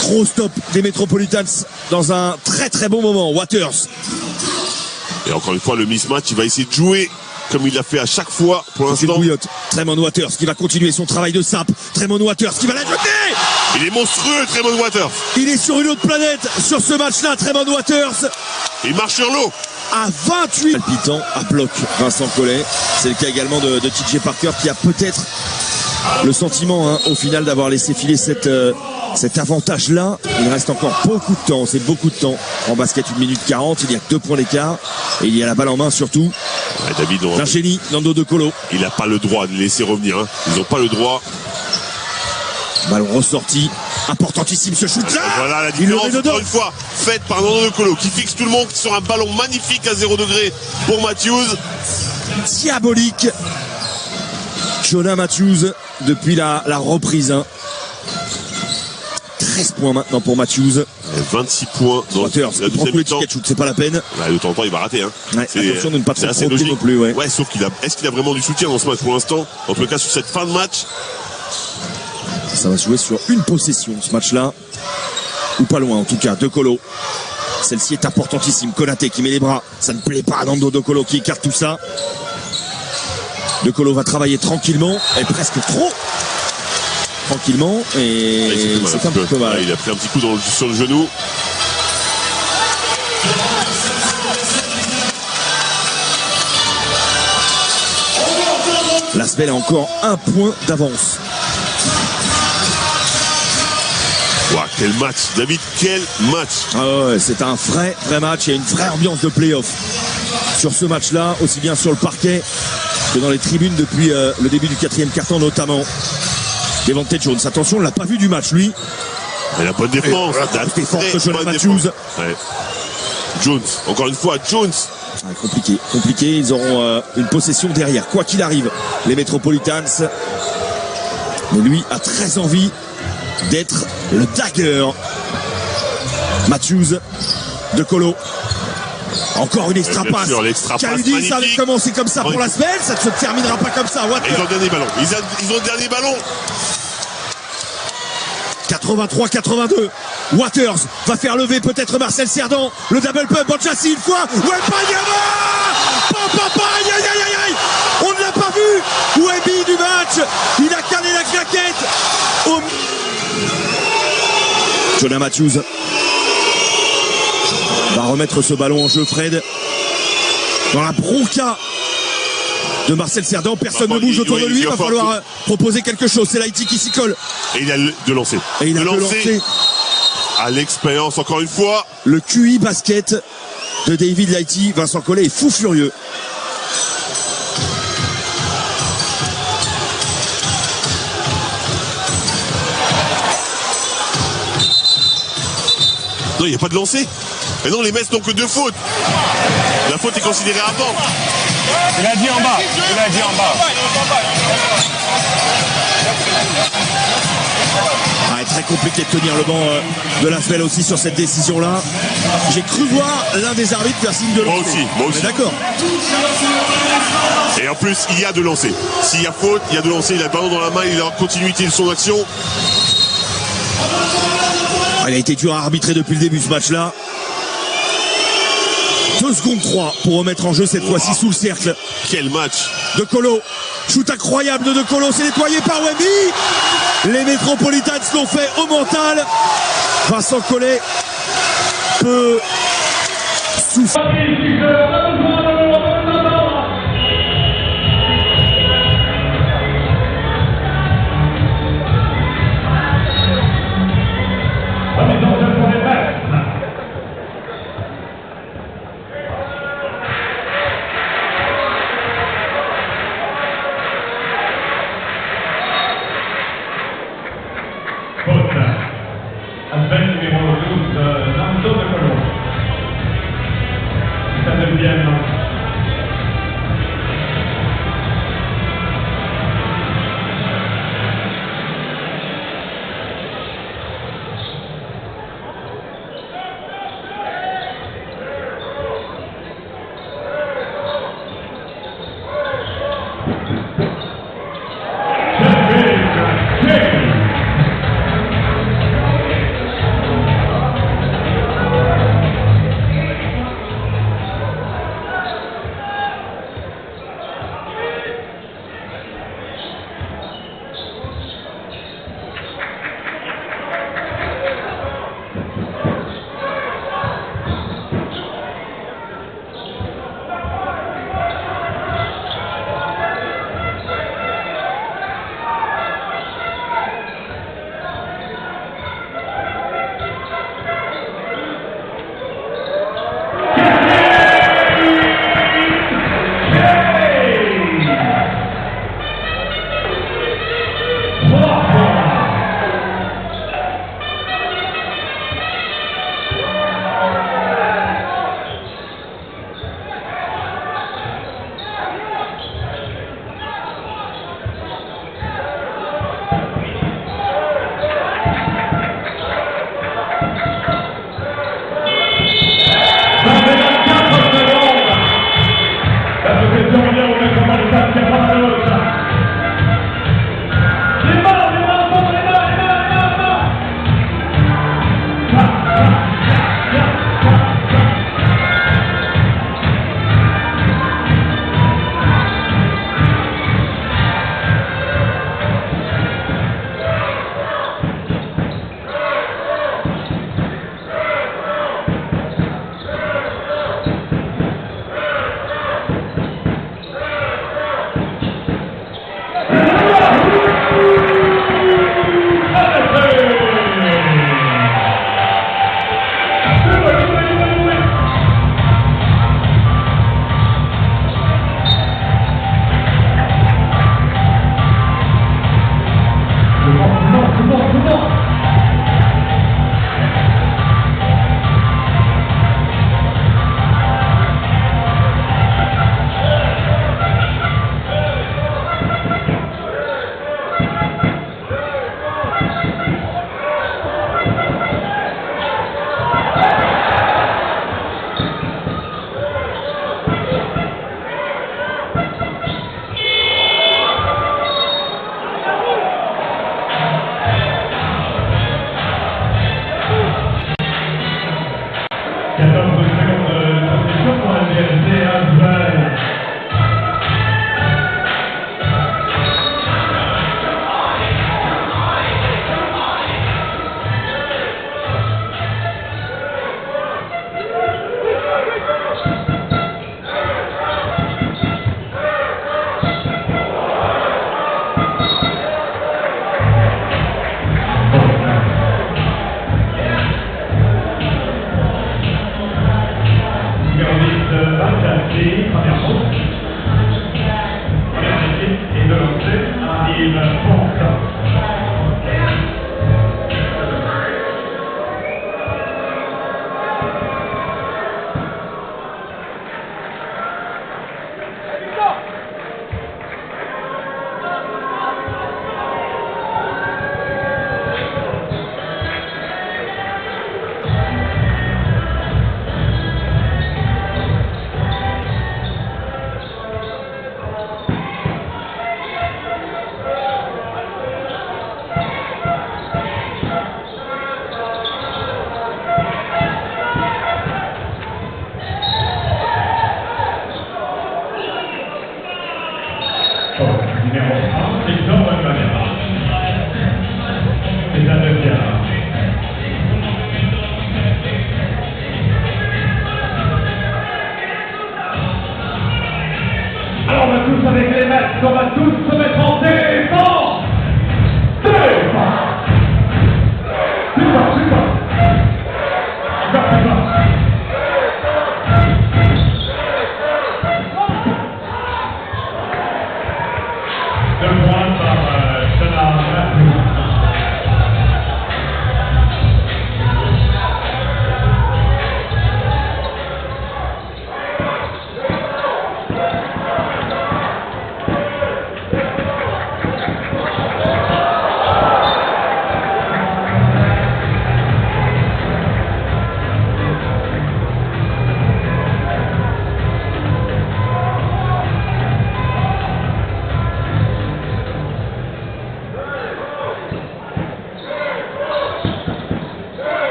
Gros stop des Metropolitans dans un très très bon moment. Waters. Et encore une fois, le mismatch, il va essayer de jouer comme il l'a fait à chaque fois pour l'instant. Tremont Waters qui va continuer son travail de sape. Tremont Waters qui va la jeter. Il est monstrueux, Tremont Waters. Il est sur une autre planète sur ce match-là, Tremont Waters. Il marche sur l'eau. À 28. Palpitant, à bloc, Vincent Collet. C'est le cas également de TJ Parker qui a peut-être le sentiment, au final, d'avoir laissé filer cet avantage-là. Il reste encore beaucoup de temps, c'est beaucoup de temps. En basket, 1 minute 40, il y a 2 points d'écart. Et il y a la balle en main surtout. Ouais, David, un génie, Nando De Colo. Il n'a pas le droit de les laisser revenir. Hein. Ils n'ont pas le droit. Ballon ressorti. Importantissime ce shoot-là. Voilà la différence, encore une fois, faite par Nando De Colo, qui fixe tout le monde sur un ballon magnifique à 0 degré pour Matthews. Diabolique. Jonah Matthews depuis la reprise. 13 points maintenant pour Matthews. 26 points dans Waters, il prend tous les tickets shoot, c'est pas la peine. De temps en temps, il va rater. Hein. Ouais, attention de ne pas trop logique non plus. Ouais, sauf est-ce qu'il a vraiment du soutien dans ce match pour l'instant? En tout cas, sur cette fin de match. Ça va se jouer sur une possession, ce match-là. Ou pas loin, en tout cas, De Colo. Celle-ci est importantissime. Konaté qui met les bras. Ça ne plaît pas à Nando De Colo qui écarte tout ça. De Colo va travailler tranquillement, et presque trop tranquillement, et c'est un peu mal. Il a pris un petit coup sur le genou. L'Asvel a encore 1 point d'avance. Wow, quel match, David, quel match. Ah ouais, c'est un vrai match, il y a une vraie ambiance de play-off sur ce match-là, aussi bien sur le parquet que dans les tribunes depuis le début du 4e quart-temps notamment. Devante Jones, attention, on ne l'a pas vu du match lui. Mais la bonne défense, la défense de Jonah Matthews. Ouais. Jones, encore une fois, Jones. Compliqué, ils auront une possession derrière, quoi qu'il arrive, les Metropolitans. Mais lui a très envie d'être le dagger. Matthews, De Colo. Encore une extra passe. Kaludi, ça avait commencé comme ça pour la semaine, ça ne se terminera pas comme ça. Ils ont le dernier ballon. Ils ont le dernier ballon. 83-82. Waters va faire lever peut-être Marcel Cerdan. Le double pump, Banchassi une fois. Wembanyama. On ne l'a pas vu. Wemby du match. Il a calé la claquette. Jonah Matthews va remettre ce ballon en jeu, Fred. Dans la bronca de Marcel Cerdan, personne ne bouge autour de lui, il va falloir proposer quelque chose. C'est Lighty qui s'y colle. Et il a de lancer. Et il a de lancer. À l'expérience, encore une fois. Le QI basket de David Lighty. Vincent Collet est fou furieux. Non, il n'y a pas de lancer. Mais non, les Mets n'ont que 2 fautes. La faute est considérée avant. Il a dit en bas. Très compliqué de tenir le banc de l'Asvel aussi sur cette décision-là. J'ai cru voir l'un des arbitres faire signe de lancer. Moi aussi. D'accord. Et en plus, il y a de lancer. S'il y a faute, il y a de lancer. Il a le ballon dans la main, il est en continuité de son action. Il a été dur à arbitrer depuis le début ce match-là. 2 secondes 3 pour remettre en jeu cette fois-ci sous le cercle. Quel match. De Colo. Shoot incroyable de Colo. C'est nettoyé par Wemby. Les Metropolitans l'ont fait au mental. Vincent Collet peut souffler.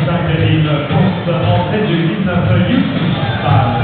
5 une course en tête du 19 Youth.